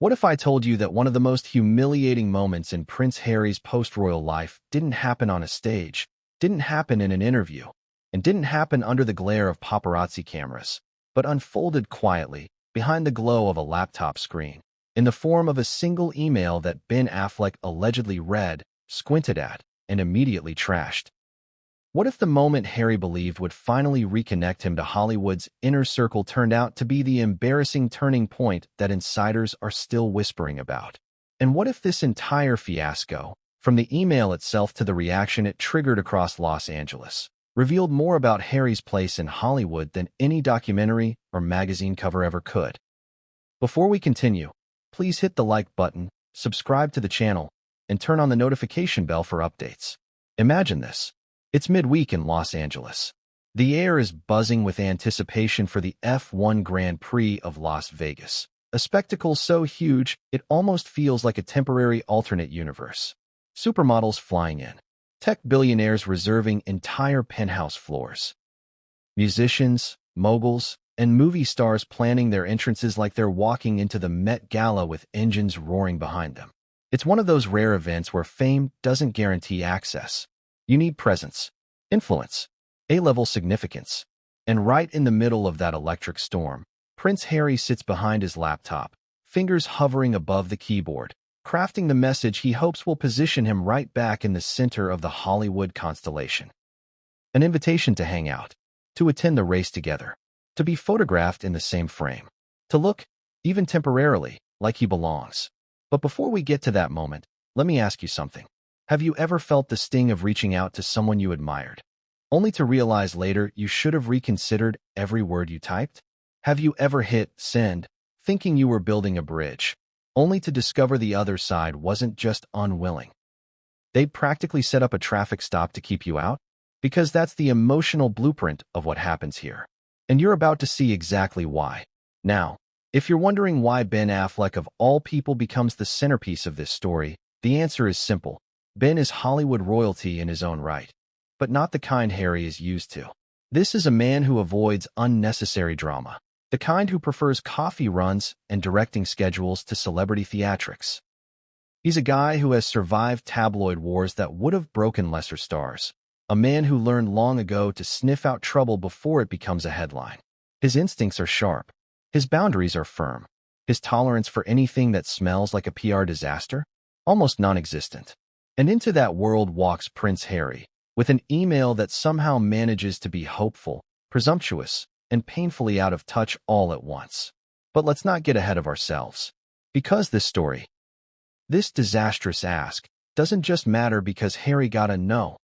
What if I told you that one of the most humiliating moments in Prince Harry's post-royal life didn't happen on a stage, didn't happen in an interview, and didn't happen under the glare of paparazzi cameras, but unfolded quietly behind the glow of a laptop screen, in the form of a single email that Ben Affleck allegedly read, squinted at, and immediately trashed? What if the moment Harry believed would finally reconnect him to Hollywood's inner circle turned out to be the embarrassing turning point that insiders are still whispering about? And what if this entire fiasco, from the email itself to the reaction it triggered across Los Angeles, revealed more about Harry's place in Hollywood than any documentary or magazine cover ever could? Before we continue, please hit the like button, subscribe to the channel, and turn on the notification bell for updates. Imagine this. It's midweek in Los Angeles. The air is buzzing with anticipation for the F1 Grand Prix of Las Vegas, a spectacle so huge it almost feels like a temporary alternate universe. Supermodels flying in, tech billionaires reserving entire penthouse floors, musicians, moguls, and movie stars planning their entrances like they're walking into the Met Gala with engines roaring behind them. It's one of those rare events where fame doesn't guarantee access. You need presence, influence, A-level significance. And right in the middle of that electric storm, Prince Harry sits behind his laptop, fingers hovering above the keyboard, crafting the message he hopes will position him right back in the center of the Hollywood constellation. An invitation to hang out, to attend the race together, to be photographed in the same frame, to look, even temporarily, like he belongs. But before we get to that moment, let me ask you something. Have you ever felt the sting of reaching out to someone you admired, only to realize later you should have reconsidered every word you typed? Have you ever hit send, thinking you were building a bridge, only to discover the other side wasn't just unwilling? They'd practically set up a traffic stop to keep you out? Because that's the emotional blueprint of what happens here. And you're about to see exactly why. Now, if you're wondering why Ben Affleck of all people becomes the centerpiece of this story, the answer is simple. Ben is Hollywood royalty in his own right, but not the kind Harry is used to. This is a man who avoids unnecessary drama, the kind who prefers coffee runs and directing schedules to celebrity theatrics. He's a guy who has survived tabloid wars that would have broken lesser stars, a man who learned long ago to sniff out trouble before it becomes a headline. His instincts are sharp, his boundaries are firm, his tolerance for anything that smells like a PR disaster, almost non-existent. And into that world walks Prince Harry, with an email that somehow manages to be hopeful, presumptuous, and painfully out of touch all at once. But let's not get ahead of ourselves. Because this disastrous ask, doesn't just matter because Harry got a no.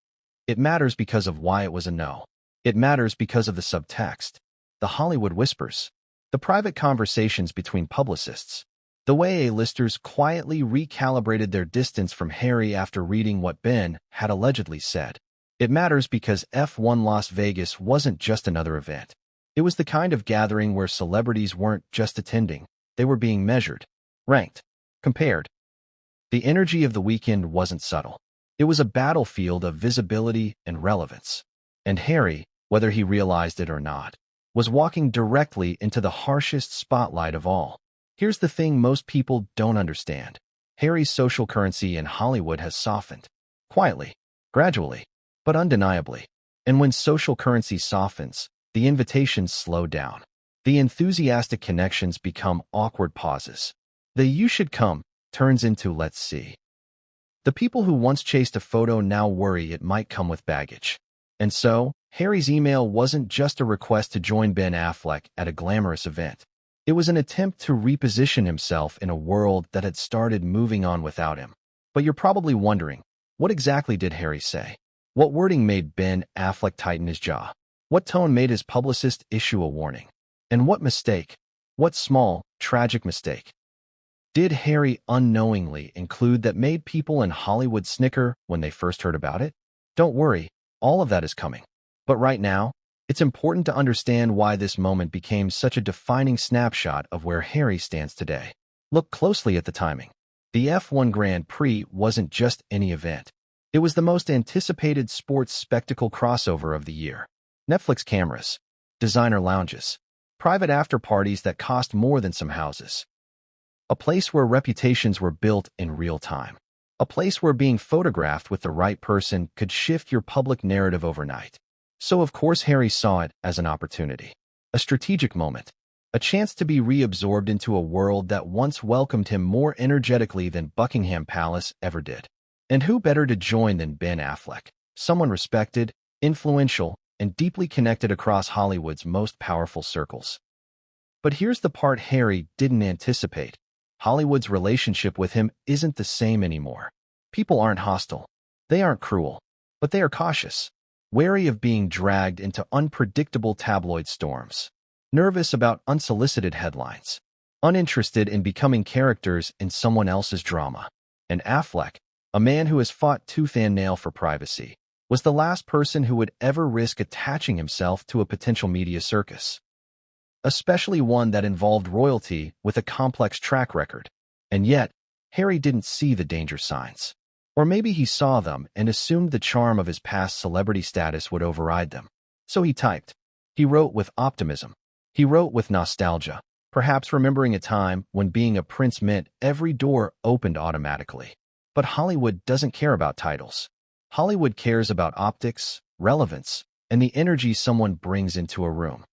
It matters because of why it was a no. It matters because of the subtext, the Hollywood whispers, the private conversations between publicists, the way A-listers quietly recalibrated their distance from Harry after reading what Ben had allegedly said. It matters because F1 Las Vegas wasn't just another event. It was the kind of gathering where celebrities weren't just attending, they were being measured, ranked, compared. The energy of the weekend wasn't subtle. It was a battlefield of visibility and relevance. And Harry, whether he realized it or not, was walking directly into the harshest spotlight of all. Here's the thing most people don't understand. Harry's social currency in Hollywood has softened. Quietly, gradually, but undeniably. And when social currency softens, the invitations slow down. The enthusiastic connections become awkward pauses. The "you should come" turns into "let's see." The people who once chased a photo now worry it might come with baggage. And so, Harry's email wasn't just a request to join Ben Affleck at a glamorous event. It was an attempt to reposition himself in a world that had started moving on without him. But you're probably wondering, what exactly did Harry say? What wording made Ben Affleck tighten his jaw? What tone made his publicist issue a warning? And what mistake, what small, tragic mistake, did Harry unknowingly include that made people in Hollywood snicker when they first heard about it? Don't worry, all of that is coming. But right now, it's important to understand why this moment became such a defining snapshot of where Harry stands today. Look closely at the timing. The F1 Grand Prix wasn't just any event. It was the most anticipated sports spectacle crossover of the year. Netflix cameras, designer lounges, private after-parties that cost more than some houses. a place where reputations were built in real time, a place where being photographed with the right person could shift your public narrative overnight. So of course Harry saw it as an opportunity, a strategic moment, a chance to be reabsorbed into a world that once welcomed him more energetically than Buckingham Palace ever did. And who better to join than Ben Affleck, someone respected, influential, and deeply connected across Hollywood's most powerful circles. But here's the part Harry didn't anticipate. Hollywood's relationship with him isn't the same anymore. People aren't hostile. They aren't cruel. But they are cautious, wary of being dragged into unpredictable tabloid storms, nervous about unsolicited headlines, uninterested in becoming characters in someone else's drama. And Affleck, a man who has fought tooth and nail for privacy, was the last person who would ever risk attaching himself to a potential media circus, especially one that involved royalty with a complex track record. And yet, Harry didn't see the danger signs. Or maybe he saw them and assumed the charm of his past celebrity status would override them. So he typed. He wrote with optimism. He wrote with nostalgia, perhaps remembering a time when being a prince meant every door opened automatically. But Hollywood doesn't care about titles. Hollywood cares about optics, relevance, and the energy someone brings into a room.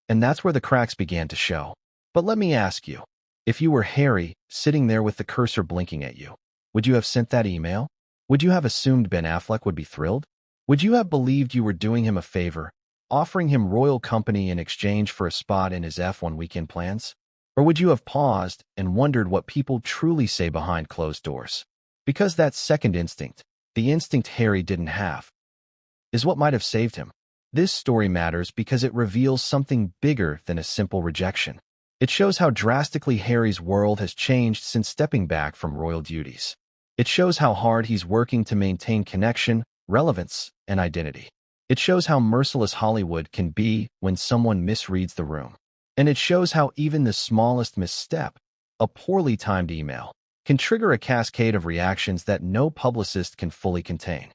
And that's where the cracks began to show. But let me ask you, if you were Harry, sitting there with the cursor blinking at you, would you have sent that email? Would you have assumed Ben Affleck would be thrilled? Would you have believed you were doing him a favor, offering him royal company in exchange for a spot in his F1 weekend plans? Or would you have paused and wondered what people truly say behind closed doors? Because that second instinct, the instinct Harry didn't have, is what might have saved him. This story matters because it reveals something bigger than a simple rejection. It shows how drastically Harry's world has changed since stepping back from royal duties. It shows how hard he's working to maintain connection, relevance, and identity. It shows how merciless Hollywood can be when someone misreads the room. And it shows how even the smallest misstep, a poorly timed email, can trigger a cascade of reactions that no publicist can fully contain.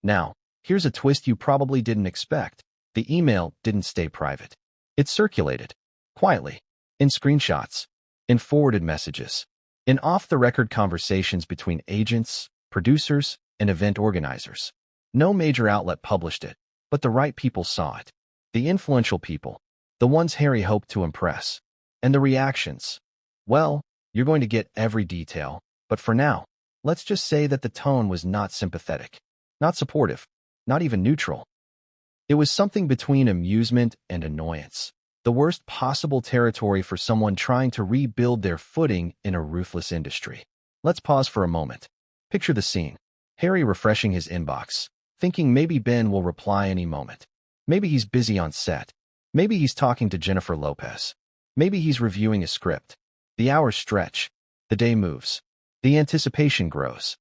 Now, here's a twist you probably didn't expect. The email didn't stay private. It circulated, quietly, in screenshots, in forwarded messages, in off-the-record conversations between agents, producers, and event organizers. No major outlet published it, but the right people saw it. The influential people, the ones Harry hoped to impress. And the reactions. Well, you're going to get every detail, but for now, let's just say that the tone was not sympathetic, not supportive, not even neutral. It was something between amusement and annoyance, the worst possible territory for someone trying to rebuild their footing in a ruthless industry. Let's pause for a moment. Picture the scene. Harry refreshing his inbox, thinking maybe Ben will reply any moment. Maybe he's busy on set. Maybe he's talking to Jennifer Lopez. Maybe he's reviewing a script. The hours stretch. The day moves. The anticipation grows.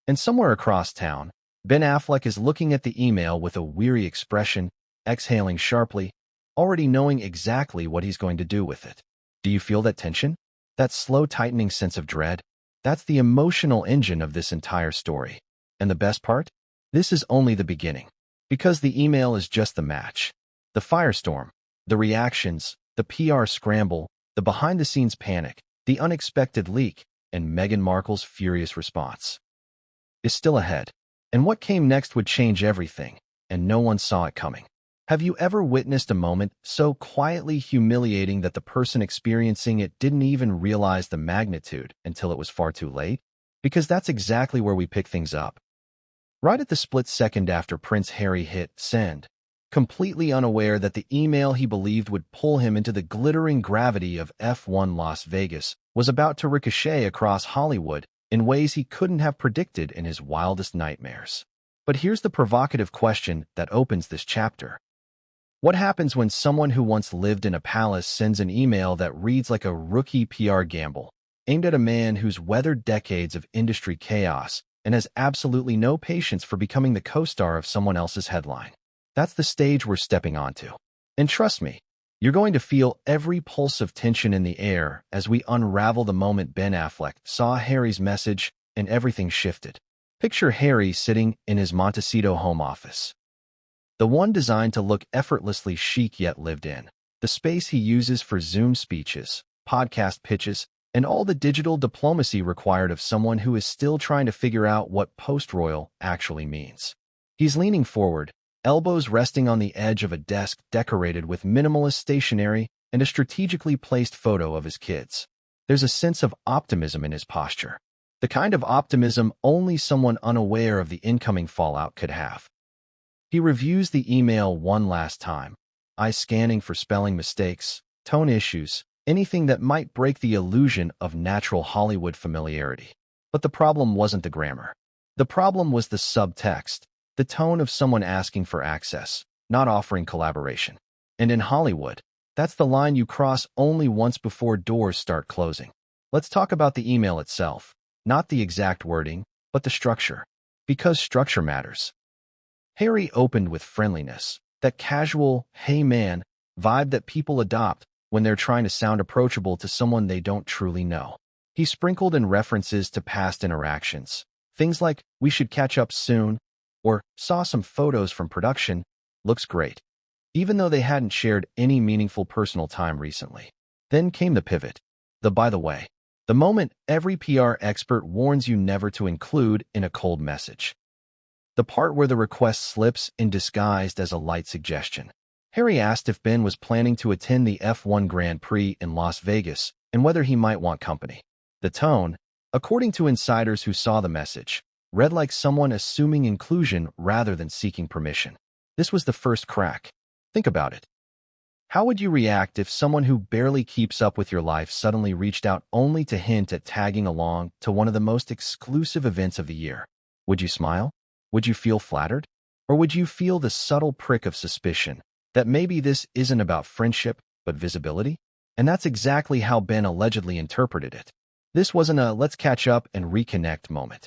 And somewhere across town, Ben Affleck is looking at the email with a weary expression, exhaling sharply, already knowing exactly what he's going to do with it. Do you feel that tension? That slow tightening sense of dread? That's the emotional engine of this entire story. And the best part? This is only the beginning. Because the email is just the match. The firestorm, the reactions, the PR scramble, the behind-the-scenes panic, the unexpected leak, and Meghan Markle's furious response is still ahead. And what came next would change everything, and no one saw it coming. Have you ever witnessed a moment so quietly humiliating that the person experiencing it didn't even realize the magnitude until it was far too late? Because that's exactly where we pick things up. Right at the split second after Prince Harry hit send, completely unaware that the email he believed would pull him into the glittering gravity of F1 Las Vegas was about to ricochet across Hollywood in ways he couldn't have predicted in his wildest nightmares. But here's the provocative question that opens this chapter. What happens when someone who once lived in a palace sends an email that reads like a rookie PR gamble, aimed at a man who's weathered decades of industry chaos and has absolutely no patience for becoming the co-star of someone else's headline? That's the stage we're stepping onto. And trust me, you're going to feel every pulse of tension in the air as we unravel the moment Ben Affleck saw Harry's message and everything shifted. Picture Harry sitting in his Montecito home office. The one designed to look effortlessly chic yet lived in. The space he uses for Zoom speeches, podcast pitches, and all the digital diplomacy required of someone who is still trying to figure out what post-royal actually means. He's leaning forward, elbows resting on the edge of a desk decorated with minimalist stationery and a strategically placed photo of his kids. There's a sense of optimism in his posture, the kind of optimism only someone unaware of the incoming fallout could have. He reviews the email one last time, eyes scanning for spelling mistakes, tone issues, anything that might break the illusion of natural Hollywood familiarity. But the problem wasn't the grammar. The problem was the subtext, the tone of someone asking for access, not offering collaboration. And in Hollywood, that's the line you cross only once before doors start closing. Let's talk about the email itself, not the exact wording, but the structure. Because structure matters. Harry opened with friendliness, that casual, hey man, vibe that people adopt when they're trying to sound approachable to someone they don't truly know. He sprinkled in references to past interactions, things like, we should catch up soon, or saw some photos from production, looks great, even though they hadn't shared any meaningful personal time recently. Then came the pivot, the by the way, the moment every PR expert warns you never to include in a cold message. The part where the request slips in disguised as a light suggestion. Harry asked if Ben was planning to attend the F1 Grand Prix in Las Vegas and whether he might want company. The tone, according to insiders who saw the message, read like someone assuming inclusion rather than seeking permission. This was the first crack. Think about it. How would you react if someone who barely keeps up with your life suddenly reached out only to hint at tagging along to one of the most exclusive events of the year? Would you smile? Would you feel flattered? Or would you feel the subtle prick of suspicion that maybe this isn't about friendship, but visibility? And that's exactly how Ben allegedly interpreted it. This wasn't a let's catch up and reconnect moment.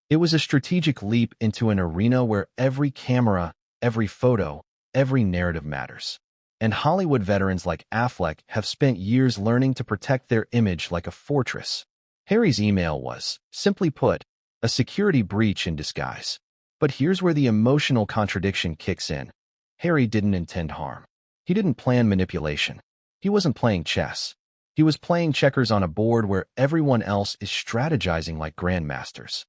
It was a strategic leap into an arena where every camera, every photo, every narrative matters. And Hollywood veterans like Affleck have spent years learning to protect their image like a fortress. Harry's email was, simply put, a security breach in disguise. But here's where the emotional contradiction kicks in. Harry didn't intend harm. He didn't plan manipulation. He wasn't playing chess. He was playing checkers on a board where everyone else is strategizing like grandmasters.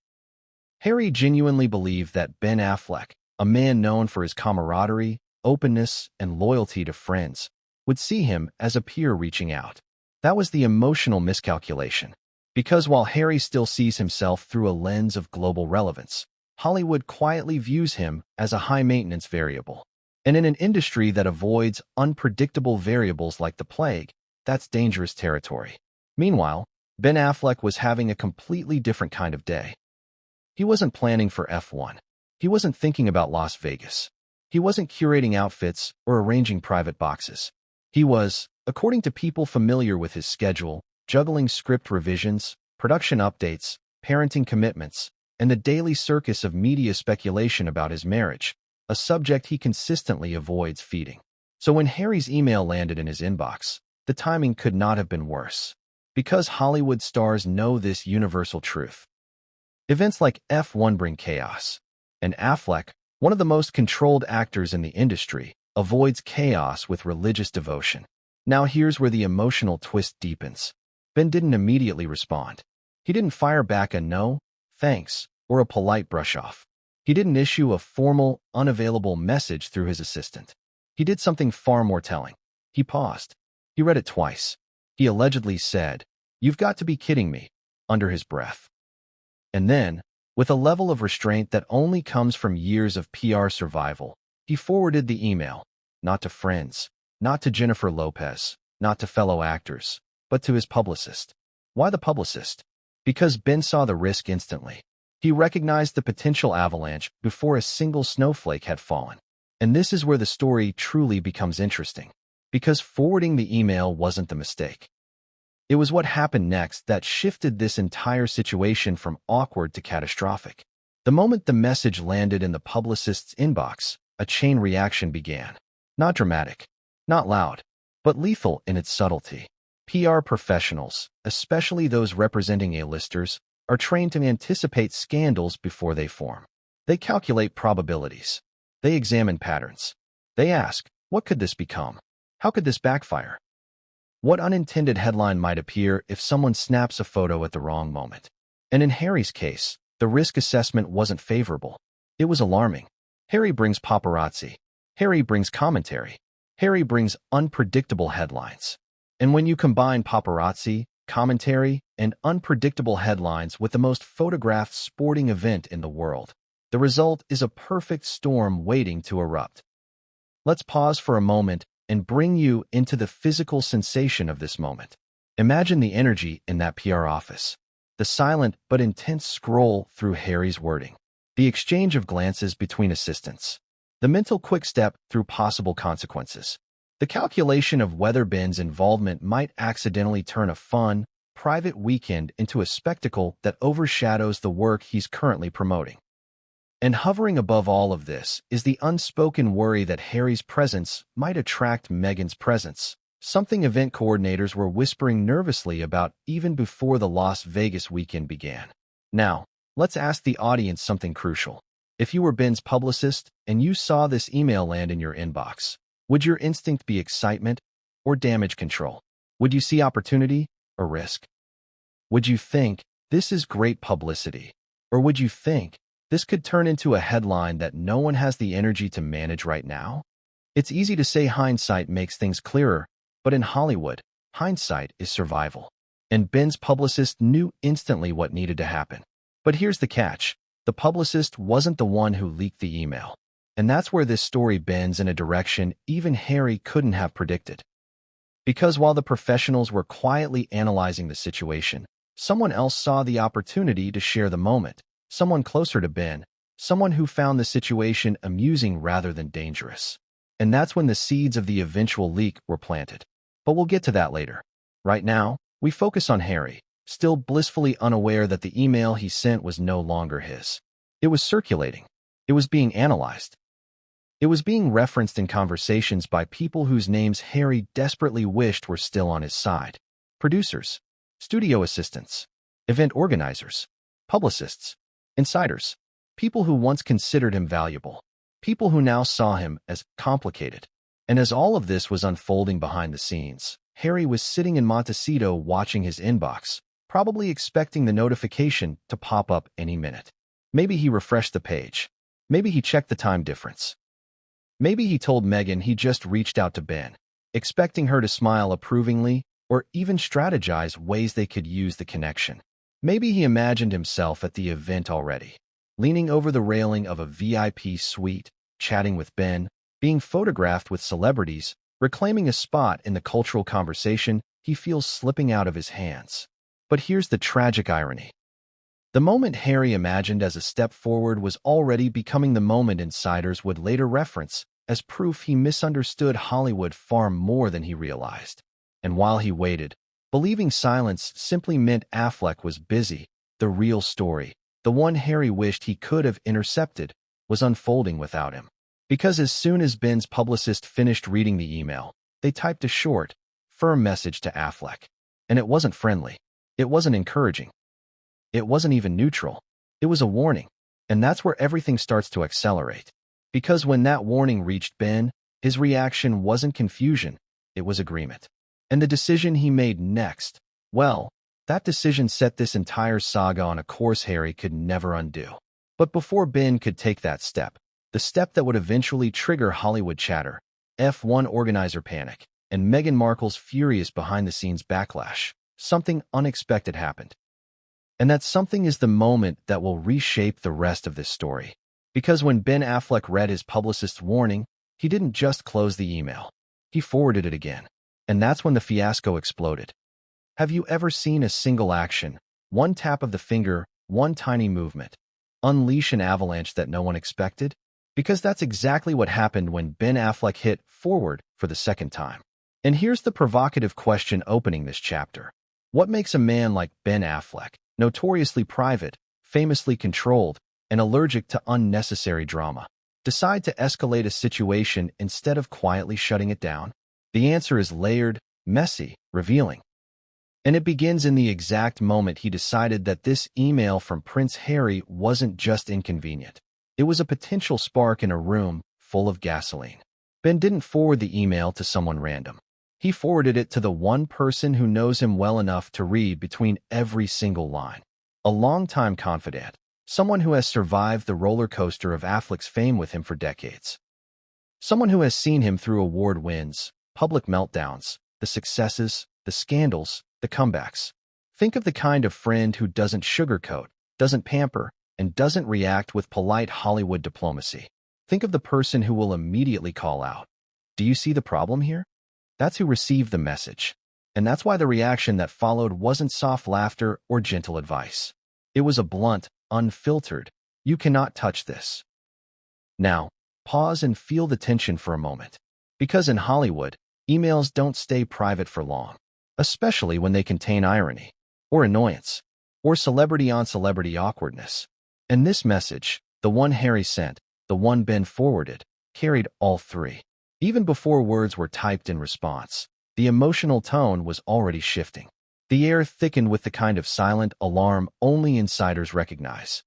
Harry genuinely believed that Ben Affleck, a man known for his camaraderie, openness, and loyalty to friends, would see him as a peer reaching out. That was the emotional miscalculation. Because while Harry still sees himself through a lens of global relevance, Hollywood quietly views him as a high-maintenance variable. And in an industry that avoids unpredictable variables like the plague, that's dangerous territory. Meanwhile, Ben Affleck was having a completely different kind of day. He wasn't planning for F1. He wasn't thinking about Las Vegas. He wasn't curating outfits or arranging private boxes. He was, according to people familiar with his schedule, juggling script revisions, production updates, parenting commitments, and the daily circus of media speculation about his marriage, a subject he consistently avoids feeding. So when Harry's email landed in his inbox, the timing could not have been worse. Because Hollywood stars know this universal truth. Events like F1 bring chaos, and Affleck, one of the most controlled actors in the industry, avoids chaos with religious devotion. Now here's where the emotional twist deepens. Ben didn't immediately respond. He didn't fire back a no, thanks, or a polite brush-off. He didn't issue a formal, unavailable message through his assistant. He did something far more telling. He paused. He read it twice. He allegedly said, "You've got to be kidding me," under his breath. And then, with a level of restraint that only comes from years of PR survival, he forwarded the email, not to friends, not to Jennifer Lopez, not to fellow actors, but to his publicist. Why the publicist? Because Ben saw the risk instantly. He recognized the potential avalanche before a single snowflake had fallen. And this is where the story truly becomes interesting. Because forwarding the email wasn't the mistake. It was what happened next that shifted this entire situation from awkward to catastrophic. The moment the message landed in the publicist's inbox, a chain reaction began. Not dramatic, not loud, but lethal in its subtlety. PR professionals, especially those representing A-listers, are trained to anticipate scandals before they form. They calculate probabilities. They examine patterns. They ask, what could this become? How could this backfire? What unintended headline might appear if someone snaps a photo at the wrong moment? And in Harry's case, the risk assessment wasn't favorable. It was alarming. Harry brings paparazzi. Harry brings commentary. Harry brings unpredictable headlines. And when you combine paparazzi, commentary, and unpredictable headlines with the most photographed sporting event in the world, the result is a perfect storm waiting to erupt. Let's pause for a moment and bring you into the physical sensation of this moment. Imagine the energy in that PR office, the silent but intense scroll through Harry's wording, the exchange of glances between assistants, the mental quick step through possible consequences, the calculation of whether Ben's involvement might accidentally turn a fun, private weekend into a spectacle that overshadows the work he's currently promoting. And hovering above all of this is the unspoken worry that Harry's presence might attract Meghan's presence, something event coordinators were whispering nervously about even before the Las Vegas weekend began. Now, let's ask the audience something crucial. If you were Ben's publicist and you saw this email land in your inbox, would your instinct be excitement or damage control? Would you see opportunity or risk? Would you think, this is great publicity? Or would you think, this could turn into a headline that no one has the energy to manage right now? It's easy to say hindsight makes things clearer, but in Hollywood, hindsight is survival. And Ben's publicist knew instantly what needed to happen. But here's the catch. The publicist wasn't the one who leaked the email. And that's where this story bends in a direction even Harry couldn't have predicted. Because while the professionals were quietly analyzing the situation, someone else saw the opportunity to share the moment. Someone closer to Ben, someone who found the situation amusing rather than dangerous. And that's when the seeds of the eventual leak were planted. But we'll get to that later. Right now, we focus on Harry, still blissfully unaware that the email he sent was no longer his. It was circulating. It was being analyzed. It was being referenced in conversations by people whose names Harry desperately wished were still on his side. Producers, studio assistants, event organizers, publicists, insiders, people who once considered him valuable, people who now saw him as complicated. And as all of this was unfolding behind the scenes, Harry was sitting in Montecito watching his inbox, probably expecting the notification to pop up any minute. Maybe he refreshed the page. Maybe he checked the time difference. Maybe he told Meghan he just reached out to Ben, expecting her to smile approvingly or even strategize ways they could use the connection. Maybe he imagined himself at the event already, leaning over the railing of a VIP suite, chatting with Ben, being photographed with celebrities, reclaiming a spot in the cultural conversation he feels slipping out of his hands. But here's the tragic irony. The moment Harry imagined as a step forward was already becoming the moment insiders would later reference as proof he misunderstood Hollywood far more than he realized. And while he waited, believing silence simply meant Affleck was busy, the real story, the one Harry wished he could have intercepted, was unfolding without him. Because as soon as Ben's publicist finished reading the email, they typed a short, firm message to Affleck. And it wasn't friendly. It wasn't encouraging. It wasn't even neutral. It was a warning. And that's where everything starts to accelerate. Because when that warning reached Ben, his reaction wasn't confusion, it was agreement. And the decision he made next, well, that decision set this entire saga on a course Harry could never undo. But before Ben could take that step, the step that would eventually trigger Hollywood chatter, F1 organizer panic, and Meghan Markle's furious behind-the-scenes backlash, something unexpected happened. And that something is the moment that will reshape the rest of this story. Because when Ben Affleck read his publicist's warning, he didn't just close the email. He forwarded it again. And that's when the fiasco exploded. Have you ever seen a single action, one tap of the finger, one tiny movement, unleash an avalanche that no one expected? Because that's exactly what happened when Ben Affleck hit forward for the second time. And here's the provocative question opening this chapter. What makes a man like Ben Affleck, notoriously private, famously controlled, and allergic to unnecessary drama, decide to escalate a situation instead of quietly shutting it down? The answer is layered, messy, revealing. And it begins in the exact moment he decided that this email from Prince Harry wasn't just inconvenient. It was a potential spark in a room full of gasoline. Ben didn't forward the email to someone random. He forwarded it to the one person who knows him well enough to read between every single line. A longtime confidant, someone who has survived the roller coaster of Affleck's fame with him for decades. Someone who has seen him through award wins, public meltdowns, the successes, the scandals, the comebacks. Think of the kind of friend who doesn't sugarcoat, doesn't pamper, and doesn't react with polite Hollywood diplomacy. Think of the person who will immediately call out, "Do you see the problem here?" That's who received the message. And that's why the reaction that followed wasn't soft laughter or gentle advice. It was a blunt, unfiltered, "You cannot touch this." Now, pause and feel the tension for a moment. Because in Hollywood, emails don't stay private for long, especially when they contain irony, or annoyance, or celebrity-on-celebrity awkwardness. And this message, the one Harry sent, the one Ben forwarded, carried all three. Even before words were typed in response, the emotional tone was already shifting. The air thickened with the kind of silent alarm only insiders recognize.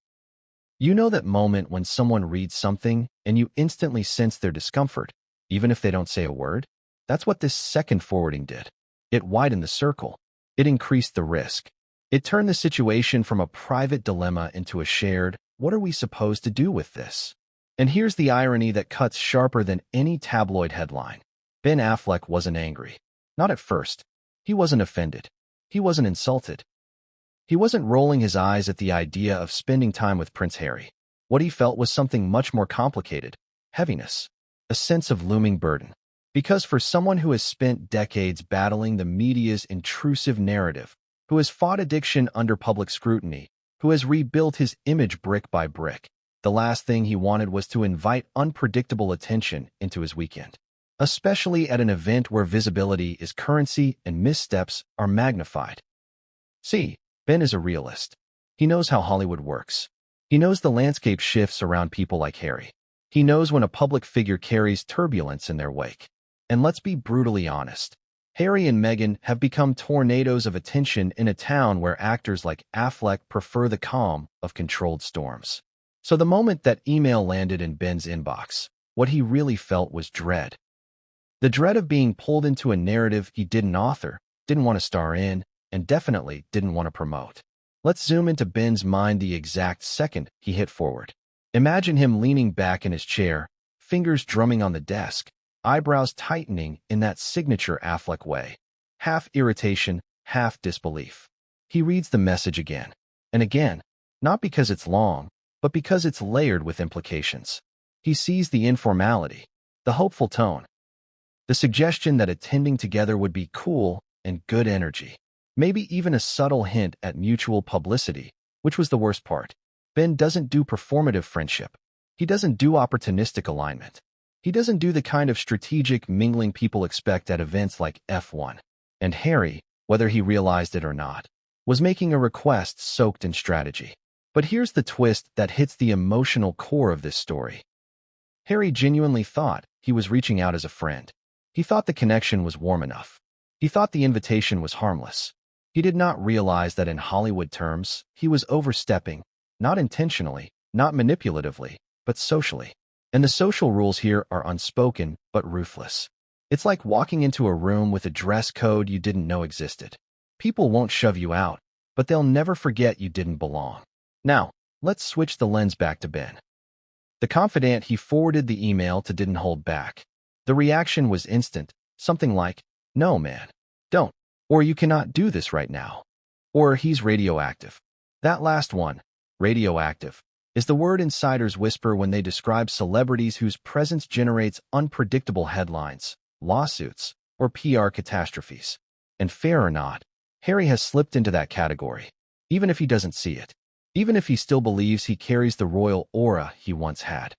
You know that moment when someone reads something and you instantly sense their discomfort, even if they don't say a word? That's what this second forwarding did. It widened the circle. It increased the risk. It turned the situation from a private dilemma into a shared, "What are we supposed to do with this?" And here's the irony that cuts sharper than any tabloid headline. Ben Affleck wasn't angry. Not at first. He wasn't offended. He wasn't insulted. He wasn't rolling his eyes at the idea of spending time with Prince Harry. What he felt was something much more complicated: heaviness, a sense of looming burden. Because for someone who has spent decades battling the media's intrusive narrative, who has fought addiction under public scrutiny, who has rebuilt his image brick by brick, the last thing he wanted was to invite unpredictable attention into his weekend. Especially at an event where visibility is currency and missteps are magnified. See, Ben is a realist. He knows how Hollywood works. He knows the landscape shifts around people like Harry. He knows when a public figure carries turbulence in their wake. And let's be brutally honest. Harry and Meghan have become tornadoes of attention in a town where actors like Affleck prefer the calm of controlled storms. So the moment that email landed in Ben's inbox, what he really felt was dread. The dread of being pulled into a narrative he didn't author, didn't want to star in, and definitely didn't want to promote. Let's zoom into Ben's mind the exact second he hit forward. Imagine him leaning back in his chair, fingers drumming on the desk, eyebrows tightening in that signature Affleck way. Half irritation, half disbelief. He reads the message again and again, not because it's long, but because it's layered with implications. He sees the informality, the hopeful tone, the suggestion that attending together would be cool and good energy. Maybe even a subtle hint at mutual publicity, which was the worst part. Ben doesn't do performative friendship. He doesn't do opportunistic alignment. He doesn't do the kind of strategic mingling people expect at events like F1. And Harry, whether he realized it or not, was making a request soaked in strategy. But here's the twist that hits the emotional core of this story. Harry genuinely thought he was reaching out as a friend. He thought the connection was warm enough. He thought the invitation was harmless. He did not realize that in Hollywood terms, he was overstepping, not intentionally, not manipulatively, but socially. And the social rules here are unspoken, but ruthless. It's like walking into a room with a dress code you didn't know existed. People won't shove you out, but they'll never forget you didn't belong. Now, let's switch the lens back to Ben. The confidant he forwarded the email to didn't hold back. The reaction was instant, something like, "No, man, don't," or "You cannot do this right now," or "He's radioactive." That last one, radioactive, is the word insiders whisper when they describe celebrities whose presence generates unpredictable headlines, lawsuits, or PR catastrophes. And fair or not, Harry has slipped into that category, even if he doesn't see it, even if he still believes he carries the royal aura he once had.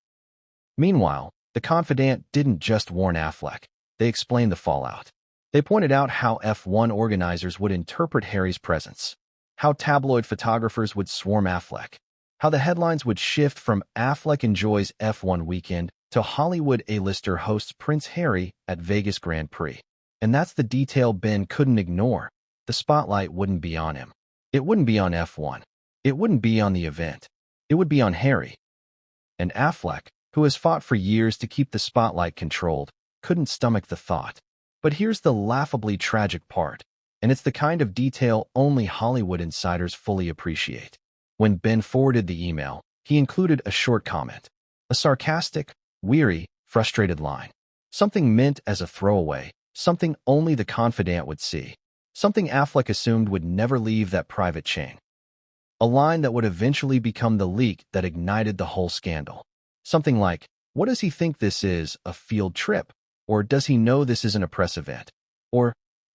Meanwhile, the confidant didn't just warn Affleck, they explained the fallout. They pointed out how F1 organizers would interpret Harry's presence, how tabloid photographers would swarm Affleck, how the headlines would shift from "Affleck enjoys F1 weekend" to "Hollywood A-lister hosts Prince Harry at Vegas Grand Prix." And that's the detail Ben couldn't ignore. The spotlight wouldn't be on him. It wouldn't be on F1. It wouldn't be on the event. It would be on Harry. And Affleck, who has fought for years to keep the spotlight controlled, couldn't stomach the thought. But here's the laughably tragic part, and it's the kind of detail only Hollywood insiders fully appreciate. When Ben forwarded the email, he included a short comment, a sarcastic, weary, frustrated line. Something meant as a throwaway, something only the confidant would see, something Affleck assumed would never leave that private chain. A line that would eventually become the leak that ignited the whole scandal. Something like, what does he think this is, a field trip? Or does he know this isn't a press event? Or,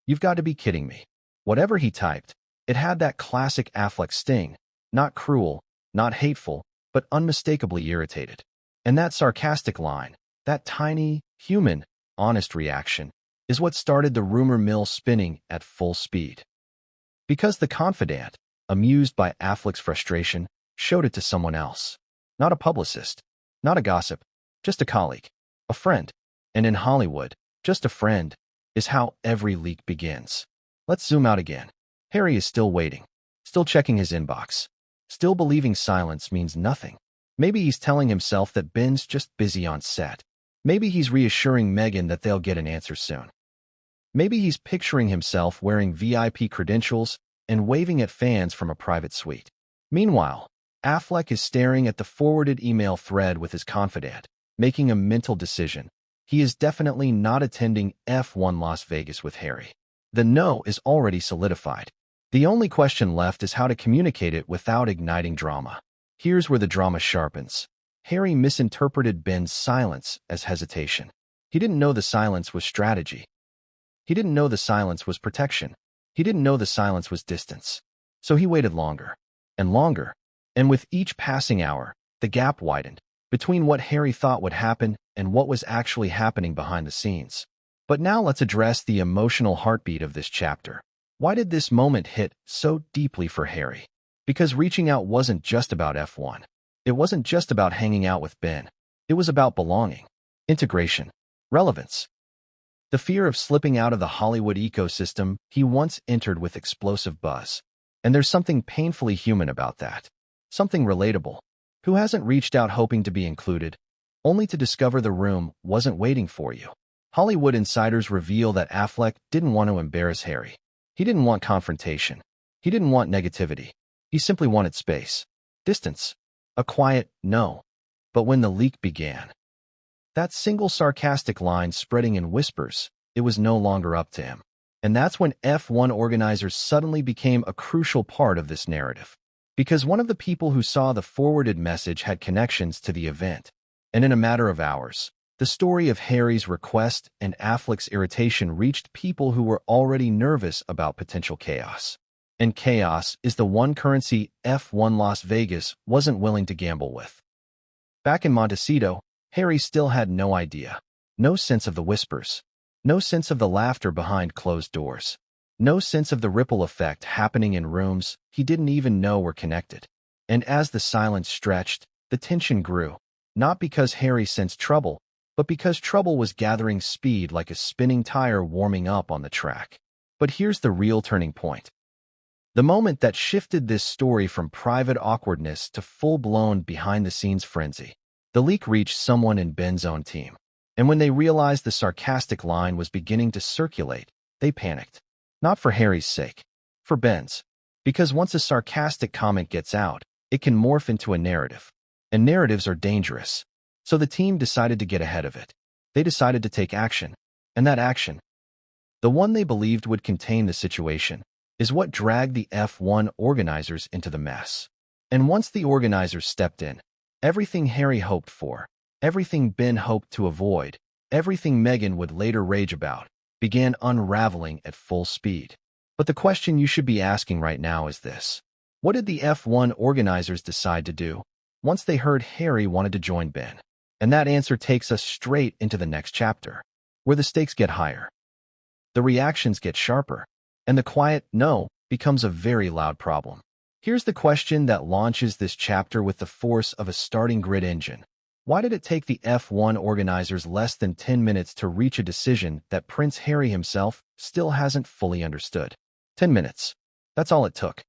you've got to be kidding me. Whatever he typed, it had that classic Affleck sting, not cruel, not hateful, but unmistakably irritated. And that sarcastic line, that tiny, human, honest reaction, is what started the rumor mill spinning at full speed. Because the confidant, amused by Affleck's frustration, showed it to someone else. Not a publicist, not a gossip, just a colleague, a friend. And in Hollywood, just a friend is how every leak begins. Let's zoom out again. Harry is still waiting, still checking his inbox, still believing silence means nothing. Maybe he's telling himself that Ben's just busy on set. Maybe he's reassuring Meghan that they'll get an answer soon. Maybe he's picturing himself wearing VIP credentials and waving at fans from a private suite. Meanwhile, Affleck is staring at the forwarded email thread with his confidant, making a mental decision. He is definitely not attending F1 Las Vegas with Harry. The no is already solidified. The only question left is how to communicate it without igniting drama. Here's where the drama sharpens. Harry misinterpreted Ben's silence as hesitation. He didn't know the silence was strategy. He didn't know the silence was protection. He didn't know the silence was distance. So he waited longer and longer. And with each passing hour, the gap widened between what Harry thought would happen and what was actually happening behind the scenes. But now let's address the emotional heartbeat of this chapter. Why did this moment hit so deeply for Harry? Because reaching out wasn't just about F1. It wasn't just about hanging out with Ben. It was about belonging, integration, relevance. The fear of slipping out of the Hollywood ecosystem he once entered with explosive buzz. And there's something painfully human about that. Something relatable. Who hasn't reached out hoping to be included, only to discover the room wasn't waiting for you? Hollywood insiders reveal that Affleck didn't want to embarrass Harry. He didn't want confrontation. He didn't want negativity. He simply wanted space, distance, a quiet no. But when the leak began, that single sarcastic line spreading in whispers, it was no longer up to him. And that's when F1 organizers suddenly became a crucial part of this narrative. Because one of the people who saw the forwarded message had connections to the event. And in a matter of hours, the story of Harry's request and Affleck's irritation reached people who were already nervous about potential chaos. And chaos is the one currency F1 Las Vegas wasn't willing to gamble with. Back in Montecito, Harry still had no idea. No sense of the whispers. No sense of the laughter behind closed doors. No sense of the ripple effect happening in rooms he didn't even know were connected. And as the silence stretched, the tension grew. Not because Harry sensed trouble, but because trouble was gathering speed like a spinning tire warming up on the track. But here's the real turning point. The moment that shifted this story from private awkwardness to full-blown behind-the-scenes frenzy. The leak reached someone in Ben's own team. And when they realized the sarcastic line was beginning to circulate, they panicked. Not for Harry's sake, for Ben's. Because once a sarcastic comment gets out, it can morph into a narrative. And narratives are dangerous. So the team decided to get ahead of it. They decided to take action. And that action, the one they believed would contain the situation, is what dragged the F1 organizers into the mess. And once the organizers stepped in, everything Harry hoped for, everything Ben hoped to avoid, everything Meghan would later rage about, began unraveling at full speed. But the question you should be asking right now is this. What did the F1 organizers decide to do once they heard Harry wanted to join Ben? And that answer takes us straight into the next chapter, where the stakes get higher. The reactions get sharper, and the quiet no becomes a very loud problem. Here's the question that launches this chapter with the force of a starting grid engine. Why did it take the F1 organizers less than 10 minutes to reach a decision that Prince Harry himself still hasn't fully understood? 10 minutes. That's all it took.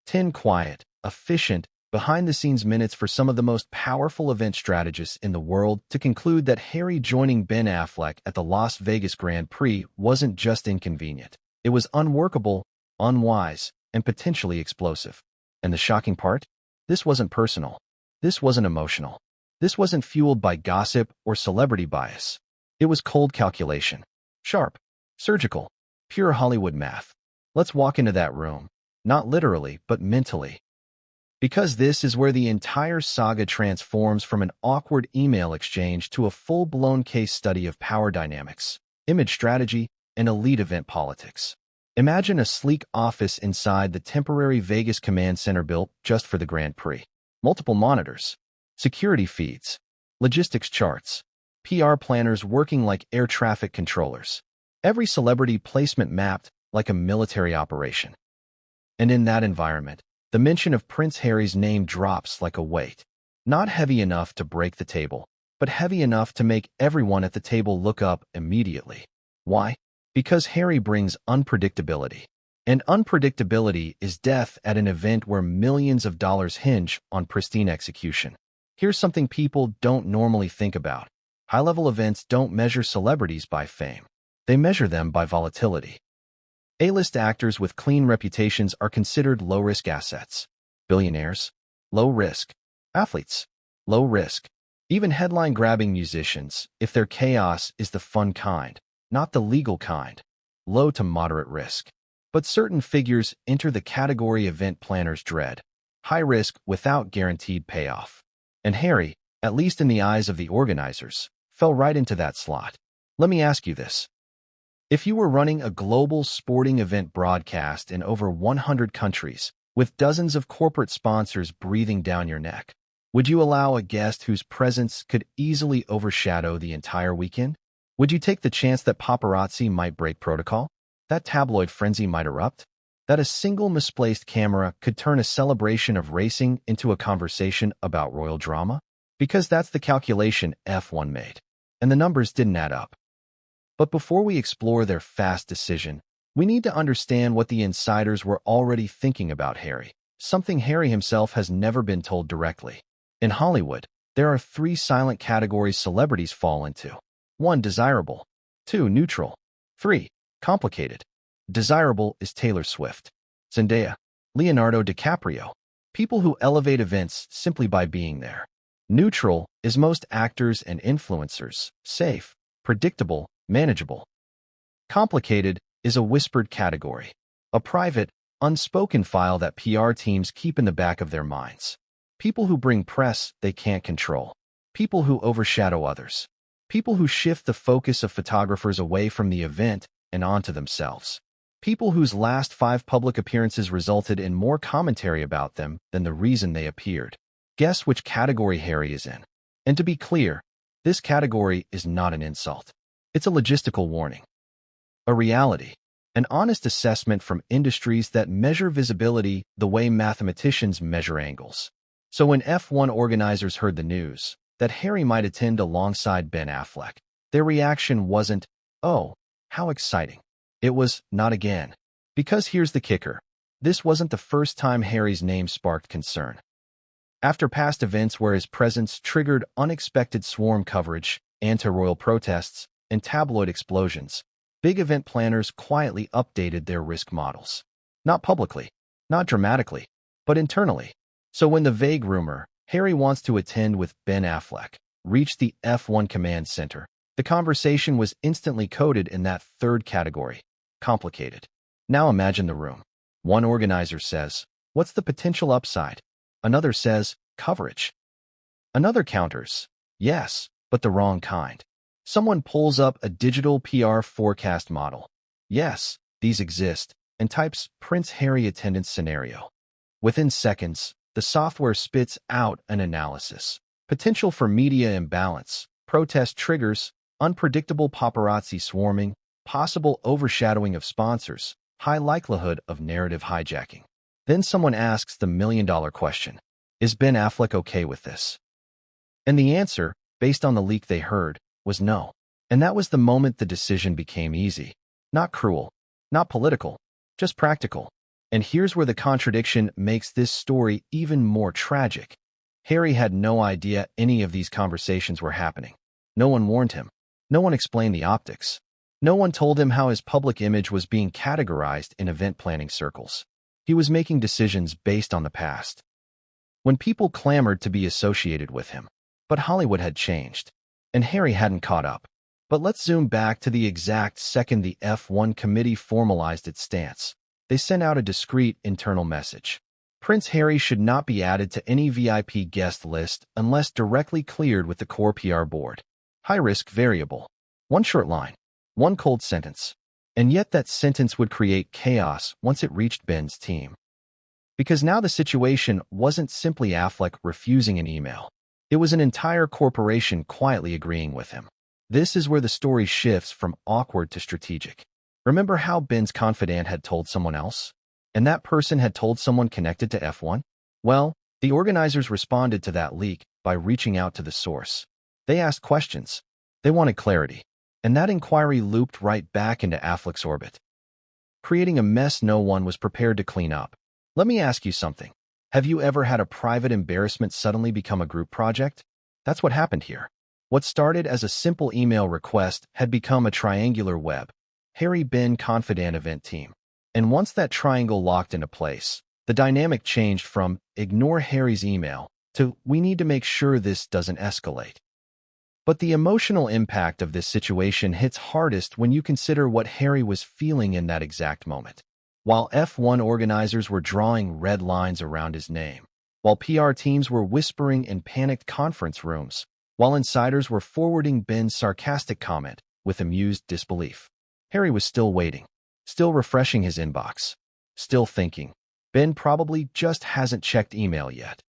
10 quiet, efficient, behind-the-scenes minutes for some of the most powerful event strategists in the world to conclude that Harry joining Ben Affleck at the Las Vegas Grand Prix wasn't just inconvenient. It was unworkable, unwise, and potentially explosive. And the shocking part? This wasn't personal. This wasn't emotional. This wasn't fueled by gossip or celebrity bias. It was cold calculation. Sharp, surgical, pure Hollywood math. Let's walk into that room. Not literally, but mentally. Because this is where the entire saga transforms from an awkward email exchange to a full-blown case study of power dynamics, image strategy, and elite event politics. Imagine a sleek office inside the temporary Vegas command center built just for the Grand Prix. Multiple monitors, security feeds, logistics charts, PR planners working like air traffic controllers. Every celebrity placement mapped like a military operation. And in that environment, the mention of Prince Harry's name drops like a weight. Not heavy enough to break the table, but heavy enough to make everyone at the table look up immediately. Why? Because Harry brings unpredictability. And unpredictability is death at an event where millions of dollars hinge on pristine execution. Here's something people don't normally think about. High-level events don't measure celebrities by fame. They measure them by volatility. A-list actors with clean reputations are considered low-risk assets. Billionaires? Low risk. Athletes? Low risk. Even headline-grabbing musicians, if their chaos is the fun kind, not the legal kind. Low to moderate risk. But certain figures enter the category event planners dread. High risk without guaranteed payoff. And Harry, at least in the eyes of the organizers, fell right into that slot. Let me ask you this. If you were running a global sporting event broadcast in over 100 countries, with dozens of corporate sponsors breathing down your neck, would you allow a guest whose presence could easily overshadow the entire weekend? Would you take the chance that paparazzi might break protocol? That tabloid frenzy might erupt? That a single misplaced camera could turn a celebration of racing into a conversation about royal drama? Because that's the calculation F1 made. And the numbers didn't add up. But before we explore their fast decision, we need to understand what the insiders were already thinking about Harry, something Harry himself has never been told directly. In Hollywood, there are 3 silent categories celebrities fall into. 1. Desirable. 2. Neutral. 3. Complicated. Desirable is Taylor Swift, Zendaya, Leonardo DiCaprio, people who elevate events simply by being there. Neutral is most actors and influencers, safe, predictable, manageable. Complicated is a whispered category, a private, unspoken file that PR teams keep in the back of their minds. People who bring press they can't control. People who overshadow others. People who shift the focus of photographers away from the event and onto themselves. People whose last 5 public appearances resulted in more commentary about them than the reason they appeared. Guess which category Harry is in. And to be clear, this category is not an insult. It's a logistical warning. A reality. An honest assessment from industries that measure visibility the way mathematicians measure angles. So when F1 organizers heard the news that Harry might attend alongside Ben Affleck, their reaction wasn't, "Oh, how exciting." It was, "Not again." Because here's the kicker. This wasn't the first time Harry's name sparked concern. After past events where his presence triggered unexpected swarm coverage, anti-royal protests, and tabloid explosions, big event planners quietly updated their risk models. Not publicly, not dramatically, but internally. So when the vague rumor, Harry wants to attend with Ben Affleck, reached the F1 command center, the conversation was instantly coded in that 3rd category, complicated. Now imagine the room. One organizer says, "What's the potential upside?" Another says, "Coverage." Another counters, "Yes, but the wrong kind." Someone pulls up a digital PR forecast model. "Yes, these exist," and types Prince Harry attendance scenario. Within seconds, the software spits out an analysis. Potential for media imbalance, protest triggers, unpredictable paparazzi swarming, possible overshadowing of sponsors, high likelihood of narrative hijacking. Then someone asks the million-dollar question, is Ben Affleck okay with this? And the answer, based on the leak they heard, was no. And that was the moment the decision became easy. Not cruel, not political, just practical. And here's where the contradiction makes this story even more tragic. Harry had no idea any of these conversations were happening. No one warned him. No one explained the optics. No one told him how his public image was being categorized in event planning circles. He was making decisions based on the past, when people clamored to be associated with him. But Hollywood had changed, and Harry hadn't caught up. But let's zoom back to the exact second the F1 committee formalized its stance. They sent out a discreet internal message. Prince Harry should not be added to any VIP guest list unless directly cleared with the core PR board. High-risk variable. One short line. One cold sentence. And yet that sentence would create chaos once it reached Ben's team. Because now the situation wasn't simply Affleck refusing an email. It was an entire corporation quietly agreeing with him. This is where the story shifts from awkward to strategic. Remember how Ben's confidant had told someone else? And that person had told someone connected to F1? Well, the organizers responded to that leak by reaching out to the source. They asked questions. They wanted clarity. And that inquiry looped right back into Affleck's orbit, creating a mess no one was prepared to clean up. Let me ask you something. Have you ever had a private embarrassment suddenly become a group project? That's what happened here. What started as a simple email request had become a triangular web. Harry, Ben, confidant, event team. And once that triangle locked into place, the dynamic changed from ignore Harry's email to we need to make sure this doesn't escalate. But the emotional impact of this situation hits hardest when you consider what Harry was feeling in that exact moment. While F1 organizers were drawing red lines around his name, while PR teams were whispering in panicked conference rooms, while insiders were forwarding Ben's sarcastic comment with amused disbelief, Harry was still waiting, still refreshing his inbox, still thinking, Ben probably just hasn't checked email yet.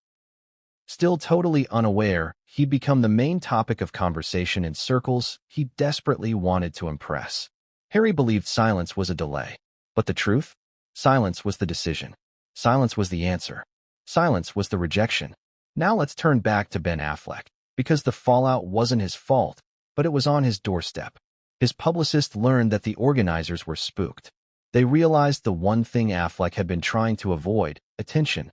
Still totally unaware, he'd become the main topic of conversation in circles he desperately wanted to impress. Harry believed silence was a delay. But the truth? Silence was the decision. Silence was the answer. Silence was the rejection. Now let's turn back to Ben Affleck, because the fallout wasn't his fault, but it was on his doorstep. His publicist learned that the organizers were spooked. They realized the one thing Affleck had been trying to avoid, attention,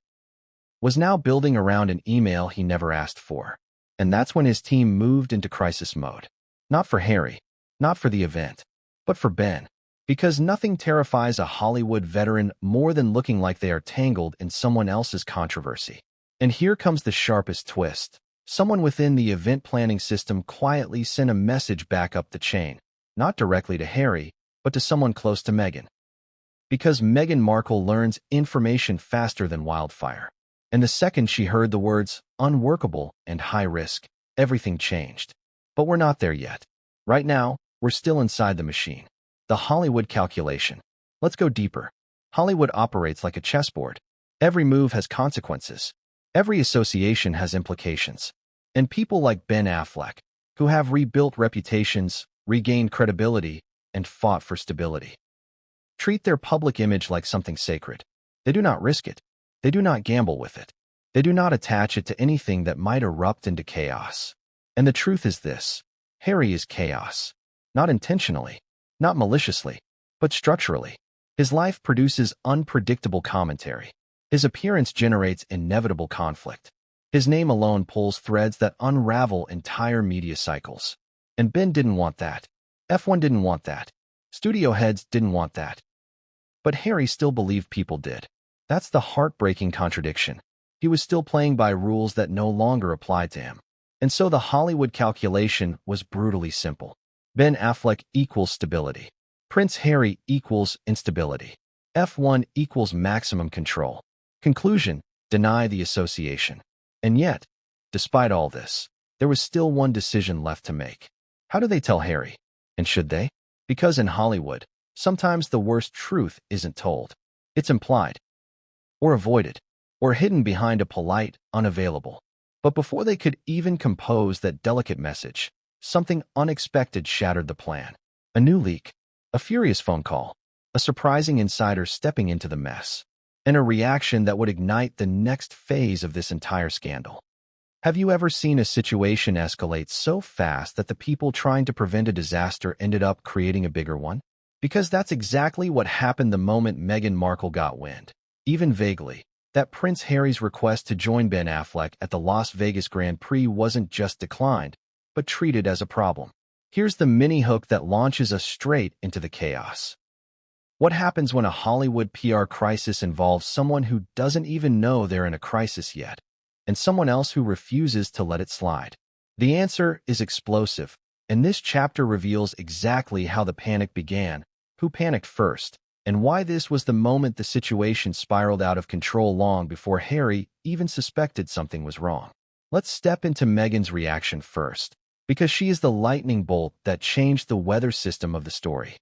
was now building around an email he never asked for. And that's when his team moved into crisis mode. Not for Harry, not for the event, but for Ben. Because nothing terrifies a Hollywood veteran more than looking like they are tangled in someone else's controversy. And here comes the sharpest twist. Someone within the event planning system quietly sent a message back up the chain, not directly to Harry, but to someone close to Meghan. Because Meghan Markle learns information faster than wildfire. And the second she heard the words, unworkable and high risk, everything changed. But we're not there yet. Right now, we're still inside the machine. The Hollywood calculation. Let's go deeper. Hollywood operates like a chessboard. Every move has consequences. Every association has implications. And people like Ben Affleck, who have rebuilt reputations, regained credibility, and fought for stability, treat their public image like something sacred. They do not risk it. They do not gamble with it. They do not attach it to anything that might erupt into chaos. And the truth is this. Harry is chaos. Not intentionally, not maliciously, but structurally. His life produces unpredictable commentary. His appearance generates inevitable conflict. His name alone pulls threads that unravel entire media cycles. And Ben didn't want that. F1 didn't want that. Studio heads didn't want that. But Harry still believed people did. That's the heartbreaking contradiction. He was still playing by rules that no longer applied to him. And so the Hollywood calculation was brutally simple. Ben Affleck equals stability. Prince Harry equals instability. F1 equals maximum control. Conclusion, deny the association. And yet, despite all this, there was still one decision left to make. How do they tell Harry? And should they? Because in Hollywood, sometimes the worst truth isn't told. It's implied, or avoided, or hidden behind a polite, unavailable. But before they could even compose that delicate message, something unexpected shattered the plan. A new leak, a furious phone call, a surprising insider stepping into the mess, and a reaction that would ignite the next phase of this entire scandal. Have you ever seen a situation escalate so fast that the people trying to prevent a disaster ended up creating a bigger one? Because that's exactly what happened the moment Meghan Markle got wind. even vaguely, that Prince Harry's request to join Ben Affleck at the Las Vegas Grand Prix wasn't just declined, but treated as a problem. Here's the mini-hook that launches us straight into the chaos. What happens when a Hollywood PR crisis involves someone who doesn't even know they're in a crisis yet, and someone else who refuses to let it slide? The answer is explosive, and this chapter reveals exactly how the panic began, who panicked first, and why this was the moment the situation spiraled out of control long before Harry even suspected something was wrong. Let's step into Meghan's reaction first, because she is the lightning bolt that changed the weather system of the story.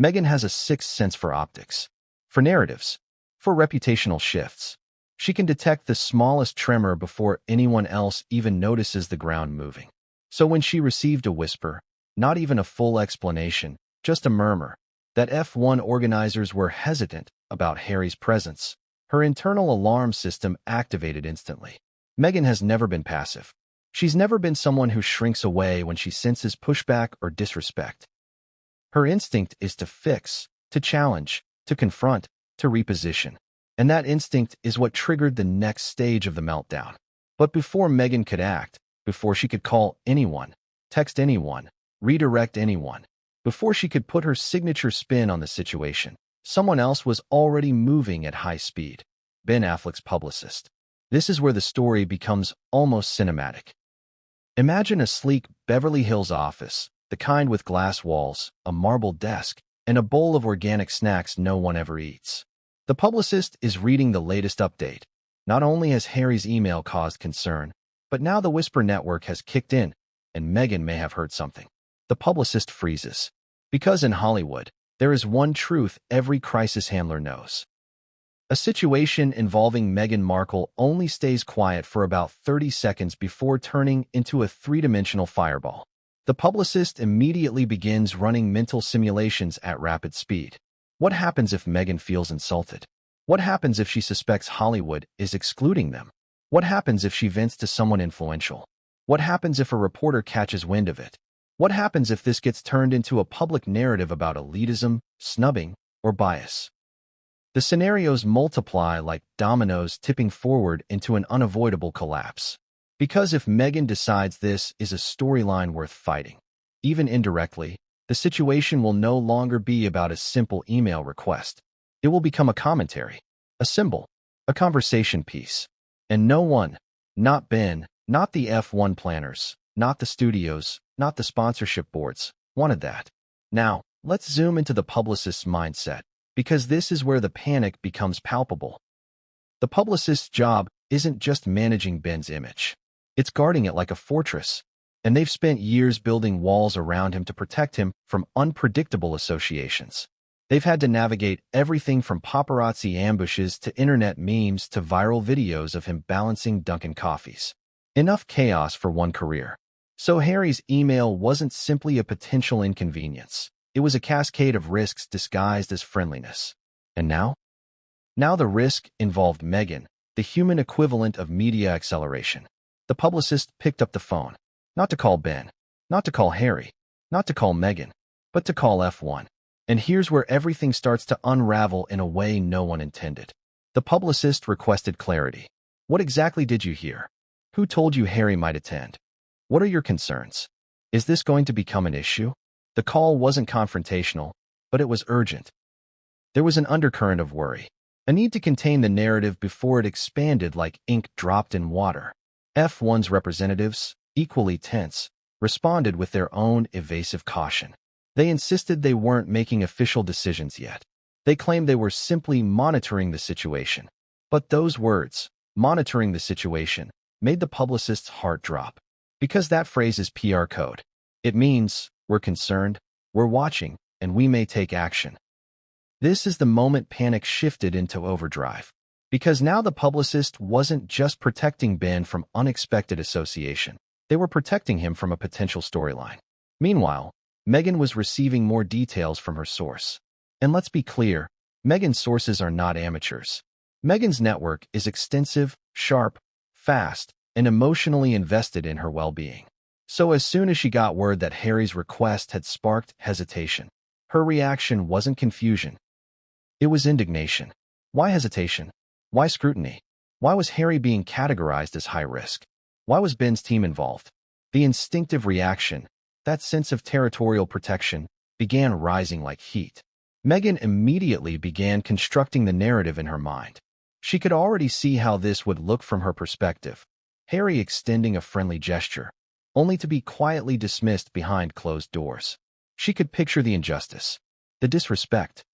Meghan has a sixth sense for optics, for narratives, for reputational shifts. She can detect the smallest tremor before anyone else even notices the ground moving. So when she received a whisper, not even a full explanation, just a murmur, that F1 organizers were hesitant about Harry's presence, her internal alarm system activated instantly. Meghan has never been passive. She's never been someone who shrinks away when she senses pushback or disrespect. Her instinct is to fix, to challenge, to confront, to reposition. And that instinct is what triggered the next stage of the meltdown. But before Meghan could act, before she could call anyone, text anyone, redirect anyone, before she could put her signature spin on the situation, someone else was already moving at high speed. Ben Affleck's publicist. This is where the story becomes almost cinematic. Imagine a sleek Beverly Hills office, the kind with glass walls, a marble desk, and a bowl of organic snacks no one ever eats. The publicist is reading the latest update. Not only has Harry's email caused concern, but now the Whisper network has kicked in, and Meghan may have heard something. The publicist freezes. Because in Hollywood, there is one truth every crisis handler knows. A situation involving Meghan Markle only stays quiet for about 30 seconds before turning into a three-dimensional fireball. The publicist immediately begins running mental simulations at rapid speed. What happens if Meghan feels insulted? What happens if she suspects Hollywood is excluding them? What happens if she vents to someone influential? What happens if a reporter catches wind of it? What happens if this gets turned into a public narrative about elitism, snubbing, or bias? The scenarios multiply like dominoes tipping forward into an unavoidable collapse. Because if Meghan decides this is a storyline worth fighting, even indirectly, the situation will no longer be about a simple email request. It will become a commentary, a symbol, a conversation piece. And no one, not Ben, not the F1 planners, not the studios, not the sponsorship boards, wanted that. Now, let's zoom into the publicist's mindset, because this is where the panic becomes palpable. The publicist's job isn't just managing Ben's image. It's guarding it like a fortress, and they've spent years building walls around him to protect him from unpredictable associations. They've had to navigate everything from paparazzi ambushes to internet memes to viral videos of him balancing Dunkin' coffees. Enough chaos for one career. So Harry's email wasn't simply a potential inconvenience. It was a cascade of risks disguised as friendliness. And now? Now the risk involved Meghan, the human equivalent of media acceleration. The publicist picked up the phone, not to call Ben, not to call Harry, not to call Meghan, but to call F1. And here's where everything starts to unravel in a way no one intended. The publicist requested clarity. What exactly did you hear? Who told you Harry might attend? What are your concerns? Is this going to become an issue? The call wasn't confrontational, but it was urgent. There was an undercurrent of worry, a need to contain the narrative before it expanded like ink dropped in water. F1's representatives, equally tense, responded with their own evasive caution. They insisted they weren't making official decisions yet. They claimed they were simply monitoring the situation. But those words, monitoring the situation, made the publicist's heart drop. Because that phrase is PR code. It means, we're concerned, we're watching, and we may take action. This is the moment panic shifted into overdrive. Because now the publicist wasn't just protecting Ben from unexpected association. They were protecting him from a potential storyline. Meanwhile, Meghan was receiving more details from her source. And let's be clear, Meghan's sources are not amateurs. Meghan's network is extensive, sharp, fast, and emotionally invested in her well-being. So as soon as she got word that Harry's request had sparked hesitation, her reaction wasn't confusion. It was indignation. Why hesitation? Why scrutiny? Why was Harry being categorized as high risk? Why was Ben's team involved? The instinctive reaction, that sense of territorial protection, began rising like heat. Meghan immediately began constructing the narrative in her mind. She could already see how this would look from her perspective. Harry extending a friendly gesture, only to be quietly dismissed behind closed doors. She could picture the injustice, the disrespect,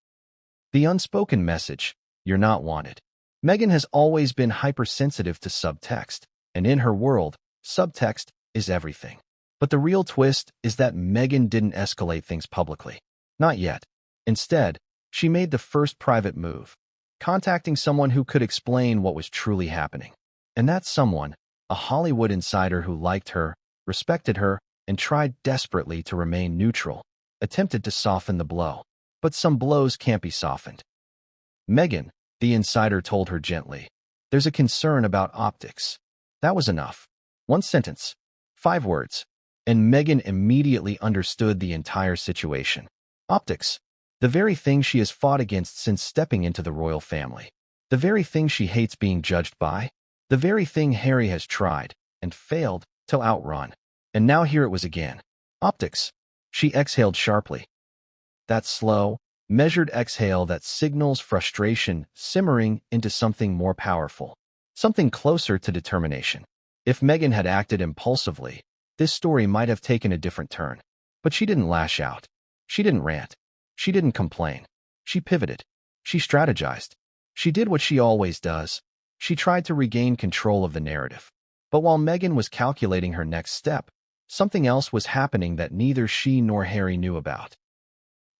the unspoken message, "You're not wanted." Meghan has always been hypersensitive to subtext, and in her world, subtext is everything. But the real twist is that Meghan didn't escalate things publicly. Not yet. Instead, she made the first private move, contacting someone who could explain what was truly happening. And that someone, a Hollywood insider who liked her, respected her, and tried desperately to remain neutral, attempted to soften the blow. But some blows can't be softened. "Meghan," the insider told her gently, "there's a concern about optics." That was enough. One sentence, 5 words, and Meghan immediately understood the entire situation. Optics. The very thing she has fought against since stepping into the royal family. The very thing she hates being judged by. The very thing Harry has tried, and failed, to outrun. And now here it was again. Optics. She exhaled sharply. That slow, measured exhale that signals frustration simmering into something more powerful. Something closer to determination. If Meghan had acted impulsively, this story might have taken a different turn. But she didn't lash out. She didn't rant. She didn't complain. She pivoted. She strategized. She did what she always does. She tried to regain control of the narrative. But while Meghan was calculating her next step, something else was happening that neither she nor Harry knew about.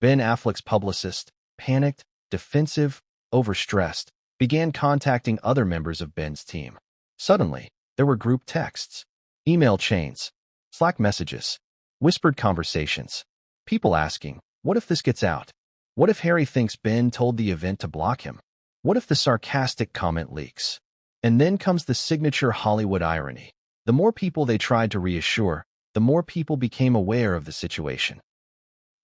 Ben Affleck's publicist, panicked, defensive, overstressed, began contacting other members of Ben's team. Suddenly, there were group texts, email chains, Slack messages, whispered conversations. People asking, what if this gets out? What if Harry thinks Ben told the event to block him? What if the sarcastic comment leaks? And then comes the signature Hollywood irony. The more people they tried to reassure, the more people became aware of the situation.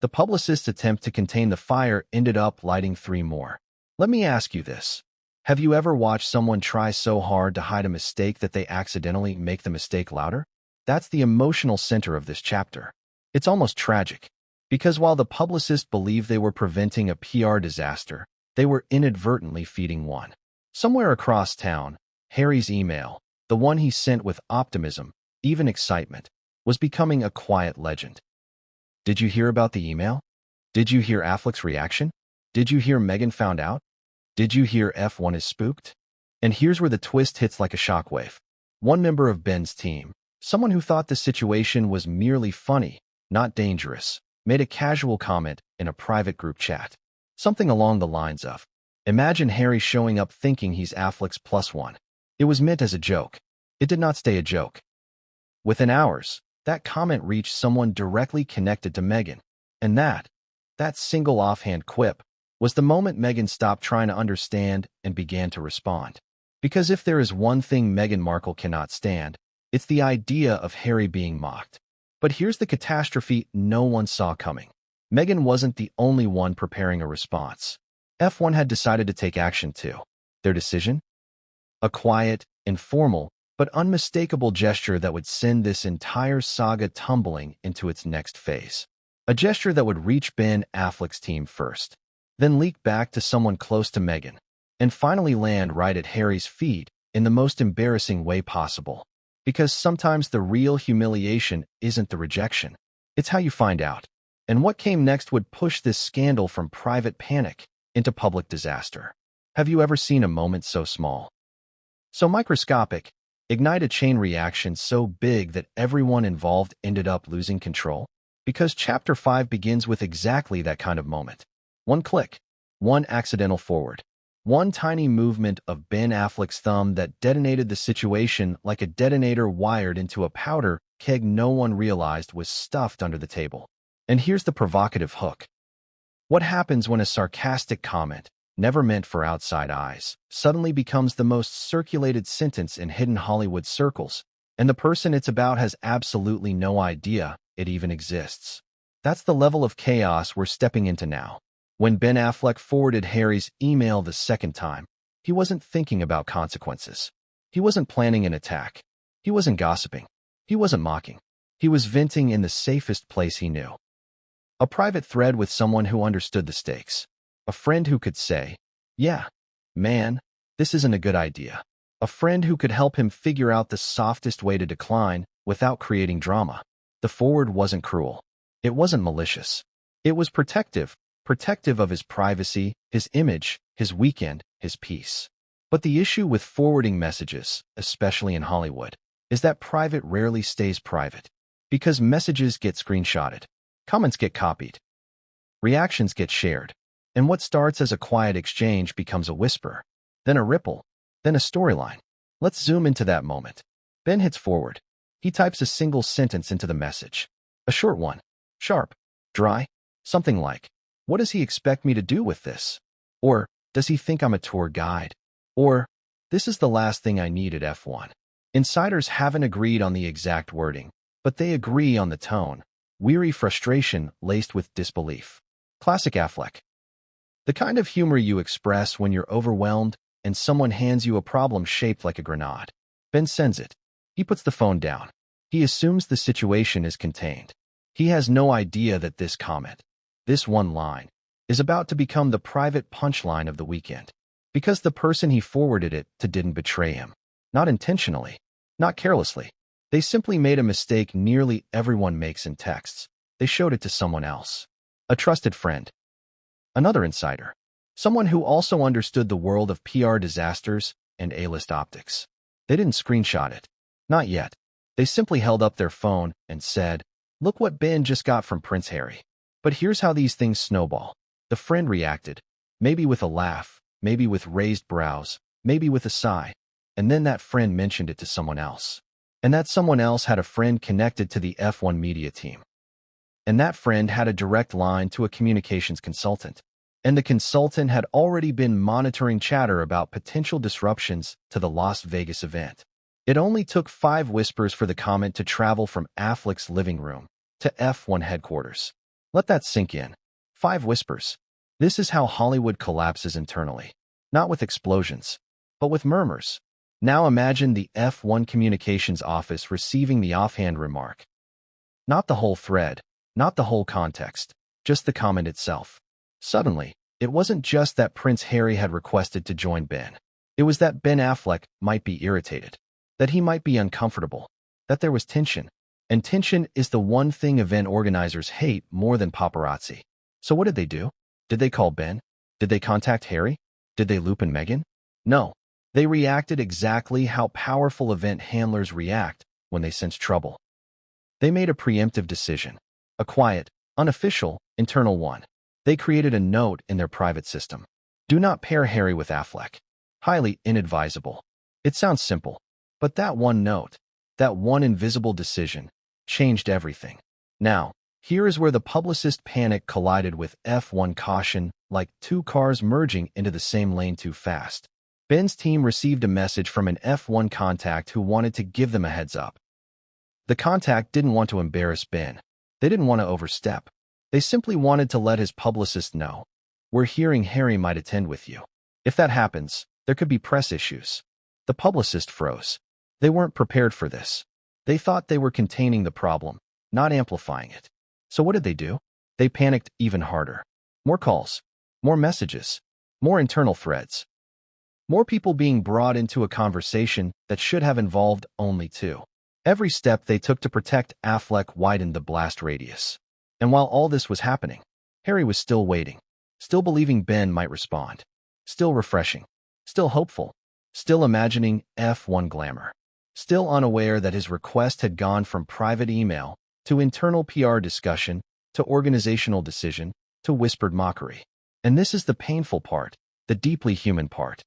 The publicist's attempt to contain the fire ended up lighting 3 more. Let me ask you this. Have you ever watched someone try so hard to hide a mistake that they accidentally make the mistake louder? That's the emotional center of this chapter. It's almost tragic. Because while the publicist believed they were preventing a PR disaster, they were inadvertently feeding one. Somewhere across town, Harry's email, the one he sent with optimism, even excitement, was becoming a quiet legend. Did you hear about the email? Did you hear Affleck's reaction? Did you hear Meghan found out? Did you hear F1 is spooked? And here's where the twist hits like a shockwave. One member of Ben's team, someone who thought the situation was merely funny, not dangerous, made a casual comment in a private group chat. Something along the lines of, "Imagine Harry showing up thinking he's Affleck's +1. It was meant as a joke. It did not stay a joke." Within hours, that comment reached someone directly connected to Meghan. And that single offhand quip, was the moment Meghan stopped trying to understand and began to respond. Because if there is one thing Meghan Markle cannot stand, it's the idea of Harry being mocked. But here's the catastrophe no one saw coming. Meghan wasn't the only one preparing a response. F1 had decided to take action too. Their decision? A quiet, informal, but unmistakable gesture that would send this entire saga tumbling into its next phase. A gesture that would reach Ben Affleck's team first, then leak back to someone close to Meghan, and finally land right at Harry's feet in the most embarrassing way possible. Because sometimes the real humiliation isn't the rejection. It's how you find out. And what came next would push this scandal from private panic into public disaster. Have you ever seen a moment so small, so microscopic, ignite a chain reaction so big that everyone involved ended up losing control? Because Chapter 5 begins with exactly that kind of moment. One click, one accidental forward, one tiny movement of Ben Affleck's thumb that detonated the situation like a detonator wired into a powder keg no one realized was stuffed under the table. And here's the provocative hook. What happens when a sarcastic comment, never meant for outside eyes, suddenly becomes the most circulated sentence in hidden Hollywood circles, and the person it's about has absolutely no idea it even exists? That's the level of chaos we're stepping into now. When Ben Affleck forwarded Harry's email the second time, he wasn't thinking about consequences. He wasn't planning an attack. He wasn't gossiping. He wasn't mocking. He was venting in the safest place he knew. A private thread with someone who understood the stakes. A friend who could say, "Yeah, man, this isn't a good idea." A friend who could help him figure out the softest way to decline without creating drama. The forward wasn't cruel. It wasn't malicious. It was protective of his privacy, his image, his weekend, his peace. But the issue with forwarding messages, especially in Hollywood, is that private rarely stays private. Because messages get screenshotted, comments get copied, reactions get shared, and what starts as a quiet exchange becomes a whisper, then a ripple, then a storyline. Let's zoom into that moment. Ben hits forward. He types a single sentence into the message. A short one. Sharp. Dry. Something like, "What does he expect me to do with this?" Or, "Does he think I'm a tour guide?" Or, "This is the last thing I need at F1." Insiders haven't agreed on the exact wording, but they agree on the tone. Weary frustration laced with disbelief. Classic Affleck. The kind of humor you express when you're overwhelmed and someone hands you a problem shaped like a grenade. Ben sends it. He puts the phone down. He assumes the situation is contained. He has no idea that this comment, this one line, is about to become the private punchline of the weekend. Because the person he forwarded it to didn't betray him. Not intentionally. Not carelessly. They simply made a mistake nearly everyone makes in texts. They showed it to someone else. A trusted friend. Another insider. Someone who also understood the world of PR disasters and A-list optics. They didn't screenshot it. Not yet. They simply held up their phone and said, "Look what Ben just got from Prince Harry." But here's how these things snowball. The friend reacted, maybe with a laugh, maybe with raised brows, maybe with a sigh, and then that friend mentioned it to someone else. And that someone else had a friend connected to the F1 media team. And that friend had a direct line to a communications consultant. And the consultant had already been monitoring chatter about potential disruptions to the Las Vegas event. It only took 5 whispers for the comment to travel from Affleck's living room to F1 headquarters. Let that sink in. 5 whispers. This is how Hollywood collapses internally. Not with explosions, but with murmurs. Now imagine the F1 communications office receiving the offhand remark. Not the whole thread, not the whole context, just the comment itself. Suddenly, it wasn't just that Prince Harry had requested to join Ben. It was that Ben Affleck might be irritated, that he might be uncomfortable, that there was tension. And tension is the one thing event organizers hate more than paparazzi. So what did they do? Did they call Ben? Did they contact Harry? Did they loop in Meghan? No. They reacted exactly how powerful event handlers react when they sense trouble. They made a preemptive decision. A quiet, unofficial, internal one. They created a note in their private system. Do not pair Harry with Affleck. Highly inadvisable. It sounds simple, but that one note, that one invisible decision, changed everything. Now, here is where the publicist panic collided with F1 caution, like 2 cars merging into the same lane too fast. Ben's team received a message from an F1 contact who wanted to give them a heads up. The contact didn't want to embarrass Ben. They didn't want to overstep. They simply wanted to let his publicist know, "We're hearing Harry might attend with you. If that happens, there could be press issues." The publicist froze. They weren't prepared for this. They thought they were containing the problem, not amplifying it. So what did they do? They panicked even harder. More calls, more messages, more internal threads. More people being brought into a conversation that should have involved only 2. Every step they took to protect Affleck widened the blast radius. And while all this was happening, Harry was still waiting, still believing Ben might respond, still refreshing, still hopeful, still imagining F1 glamour, still unaware that his request had gone from private email to internal PR discussion to organizational decision to whispered mockery. And this is the painful part, the deeply human part.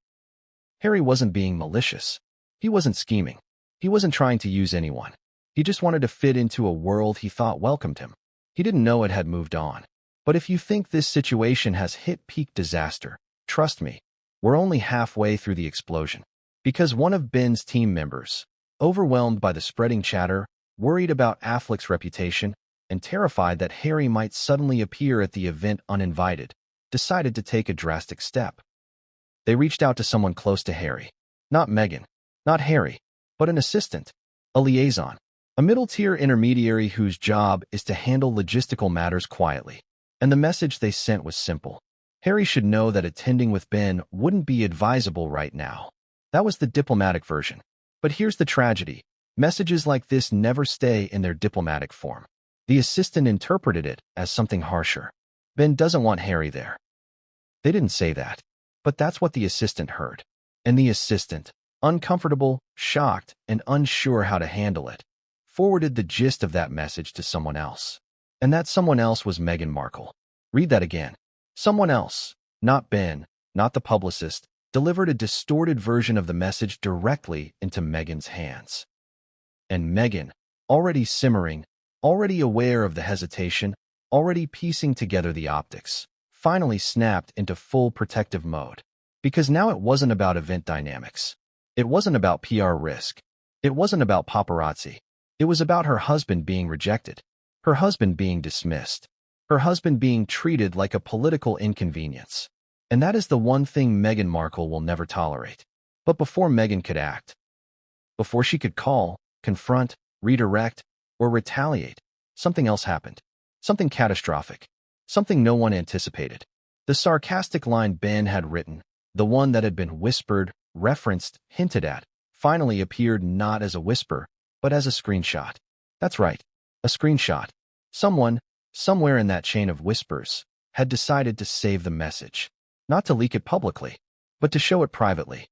Harry wasn't being malicious. He wasn't scheming. He wasn't trying to use anyone. He just wanted to fit into a world he thought welcomed him. He didn't know it had moved on. But if you think this situation has hit peak disaster, trust me, we're only halfway through the explosion. Because one of Ben's team members, overwhelmed by the spreading chatter, worried about Affleck's reputation, and terrified that Harry might suddenly appear at the event uninvited, decided to take a drastic step. They reached out to someone close to Harry. Not Meghan, not Harry, but an assistant, a liaison, a middle-tier intermediary whose job is to handle logistical matters quietly. And the message they sent was simple. Harry should know that attending with Ben wouldn't be advisable right now. That was the diplomatic version. But here's the tragedy. Messages like this never stay in their diplomatic form. The assistant interpreted it as something harsher. Ben doesn't want Harry there. They didn't say that, but that's what the assistant heard. And the assistant, uncomfortable, shocked, and unsure how to handle it, forwarded the gist of that message to someone else. And that someone else was Meghan Markle. Read that again. Someone else, not Ben, not the publicist, delivered a distorted version of the message directly into Meghan's hands. And Meghan, already simmering, already aware of the hesitation, already piecing together the optics, finally snapped into full protective mode. Because now it wasn't about event dynamics. It wasn't about PR risk. It wasn't about paparazzi. It was about her husband being rejected, her husband being dismissed, her husband being treated like a political inconvenience. And that is the one thing Meghan Markle will never tolerate. But before Meghan could act, before she could call, confront, redirect, or retaliate, something else happened. Something catastrophic. Something no one anticipated. The sarcastic line Ben had written, the one that had been whispered, referenced, hinted at, finally appeared not as a whisper, but as a screenshot. That's right, a screenshot. Someone, somewhere in that chain of whispers, had decided to save the message. Not to leak it publicly, but to show it privately.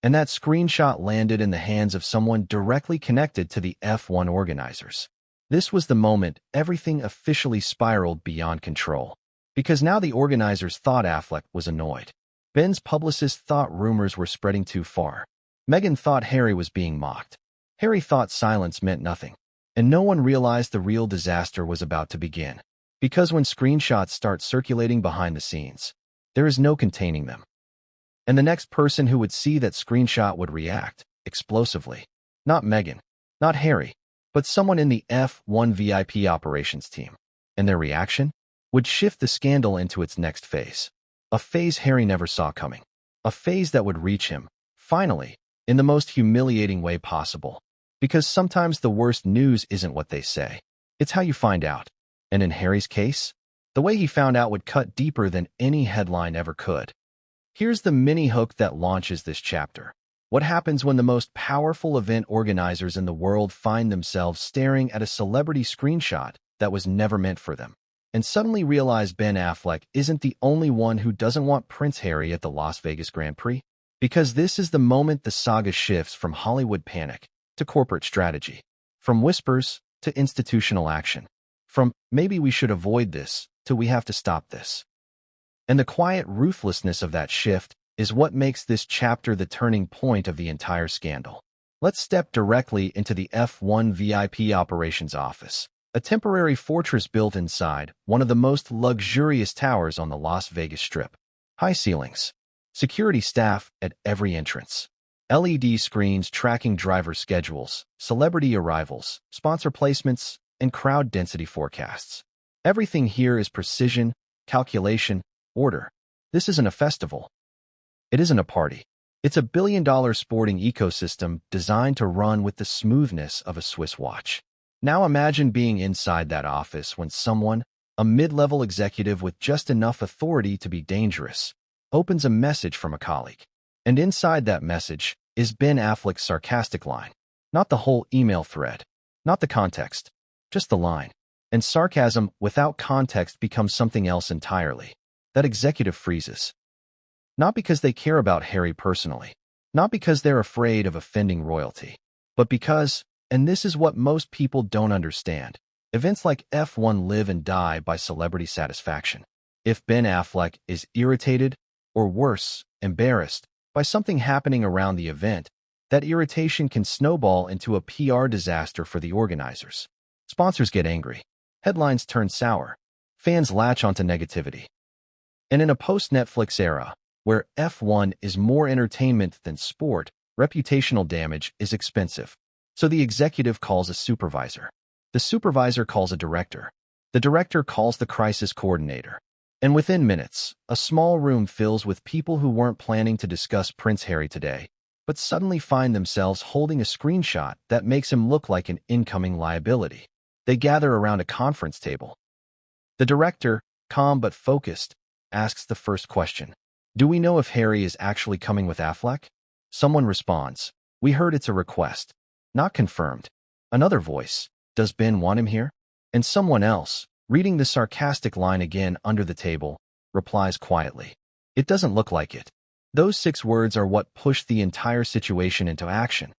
And that screenshot landed in the hands of someone directly connected to the F1 organizers. This was the moment everything officially spiraled beyond control. Because now the organizers thought Affleck was annoyed. Ben's publicist thought rumors were spreading too far. Meghan thought Harry was being mocked. Harry thought silence meant nothing. And no one realized the real disaster was about to begin. Because when screenshots start circulating behind the scenes, there is no containing them. And the next person who would see that screenshot would react, explosively. Not Meghan, not Harry, but someone in the F1 VIP operations team. And their reaction would shift the scandal into its next phase. A phase Harry never saw coming. A phase that would reach him, finally, in the most humiliating way possible. Because sometimes the worst news isn't what they say. It's how you find out. And in Harry's case, the way he found out would cut deeper than any headline ever could. Here's the mini hook that launches this chapter. What happens when the most powerful event organizers in the world find themselves staring at a celebrity screenshot that was never meant for them, and suddenly realize Ben Affleck isn't the only one who doesn't want Prince Harry at the Las Vegas Grand Prix? Because this is the moment the saga shifts from Hollywood panic to corporate strategy, from whispers to institutional action, from maybe we should avoid this to we have to stop this. And the quiet ruthlessness of that shift is what makes this chapter the turning point of the entire scandal. Let's step directly into the F1 VIP operations office, a temporary fortress built inside one of the most luxurious towers on the Las Vegas Strip. High ceilings, security staff at every entrance, LED screens tracking driver schedules, celebrity arrivals, sponsor placements, and crowd density forecasts. Everything here is precision, calculation, order. This isn't a festival. It isn't a party. It's a billion-dollar sporting ecosystem designed to run with the smoothness of a Swiss watch. Now imagine being inside that office when someone, a mid-level executive with just enough authority to be dangerous, opens a message from a colleague. And inside that message is Ben Affleck's sarcastic line. Not the whole email thread. Not the context. Just the line. And sarcasm without context becomes something else entirely. That executive freezes. Not because they care about Harry personally, not because they're afraid of offending royalty, but because, and this is what most people don't understand, events like F1 live and die by celebrity satisfaction. If Ben Affleck is irritated, or worse, embarrassed, by something happening around the event, that irritation can snowball into a PR disaster for the organizers. Sponsors get angry. Headlines turn sour. Fans latch onto negativity. And in a post-Netflix era, where F1 is more entertainment than sport, reputational damage is expensive. So the executive calls a supervisor. The supervisor calls a director. The director calls the crisis coordinator. And within minutes, a small room fills with people who weren't planning to discuss Prince Harry today, but suddenly find themselves holding a screenshot that makes him look like an incoming liability. They gather around a conference table. The director, calm but focused, asks the first question. Do we know if Harry is actually coming with Affleck? Someone responds, we heard it's a request. Not confirmed. Another voice, does Ben want him here? And someone else, reading the sarcastic line again under the table, replies quietly, it doesn't look like it. Those 6 words are what pushed the entire situation into action.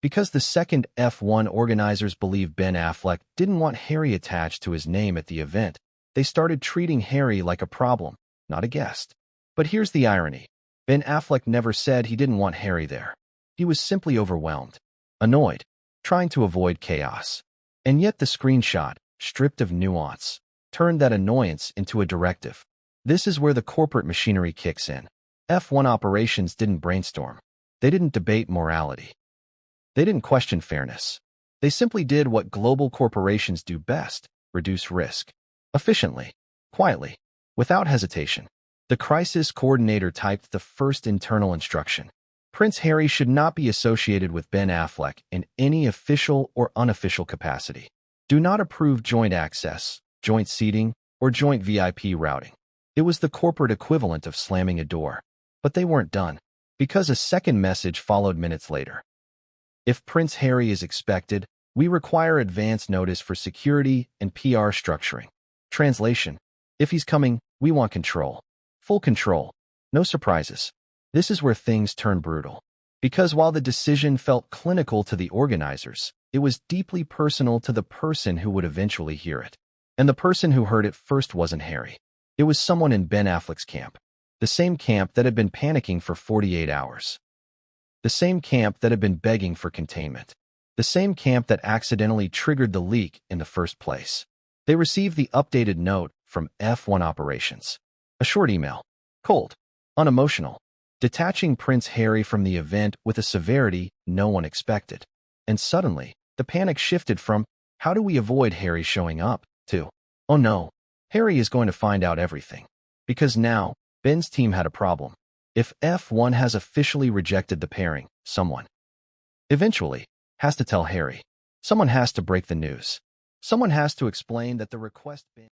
Because the second F1 organizers believe Ben Affleck didn't want Harry attached to his name at the event, they started treating Harry like a problem, not a guest. But here's the irony. Ben Affleck never said he didn't want Harry there. He was simply overwhelmed, annoyed, trying to avoid chaos. And yet the screenshot, stripped of nuance, turned that annoyance into a directive. This is where the corporate machinery kicks in. F1 operations didn't brainstorm. They didn't debate morality. They didn't question fairness. They simply did what global corporations do best, reduce risk. Efficiently, quietly, without hesitation. The crisis coordinator typed the first internal instruction. Prince Harry should not be associated with Ben Affleck in any official or unofficial capacity. Do not approve joint access, joint seating, or joint VIP routing. It was the corporate equivalent of slamming a door. But they weren't done, because a second message followed minutes later. If Prince Harry is expected, we require advance notice for security and PR structuring. Translation: if he's coming, we want control. Full control. No surprises. This is where things turn brutal. Because while the decision felt clinical to the organizers, it was deeply personal to the person who would eventually hear it. And the person who heard it first wasn't Harry. It was someone in Ben Affleck's camp. The same camp that had been panicking for 48 hours. The same camp that had been begging for containment. The same camp that accidentally triggered the leak in the first place. They received the updated note from F1 Operations. A short email. Cold. Unemotional. Detaching Prince Harry from the event with a severity no one expected. And suddenly, the panic shifted from, how do we avoid Harry showing up, to, oh no, Harry is going to find out everything. Because now, Ben's team had a problem. If F1 has officially rejected the pairing, someone eventually has to tell Harry. Someone has to break the news. Someone has to explain that the request Ben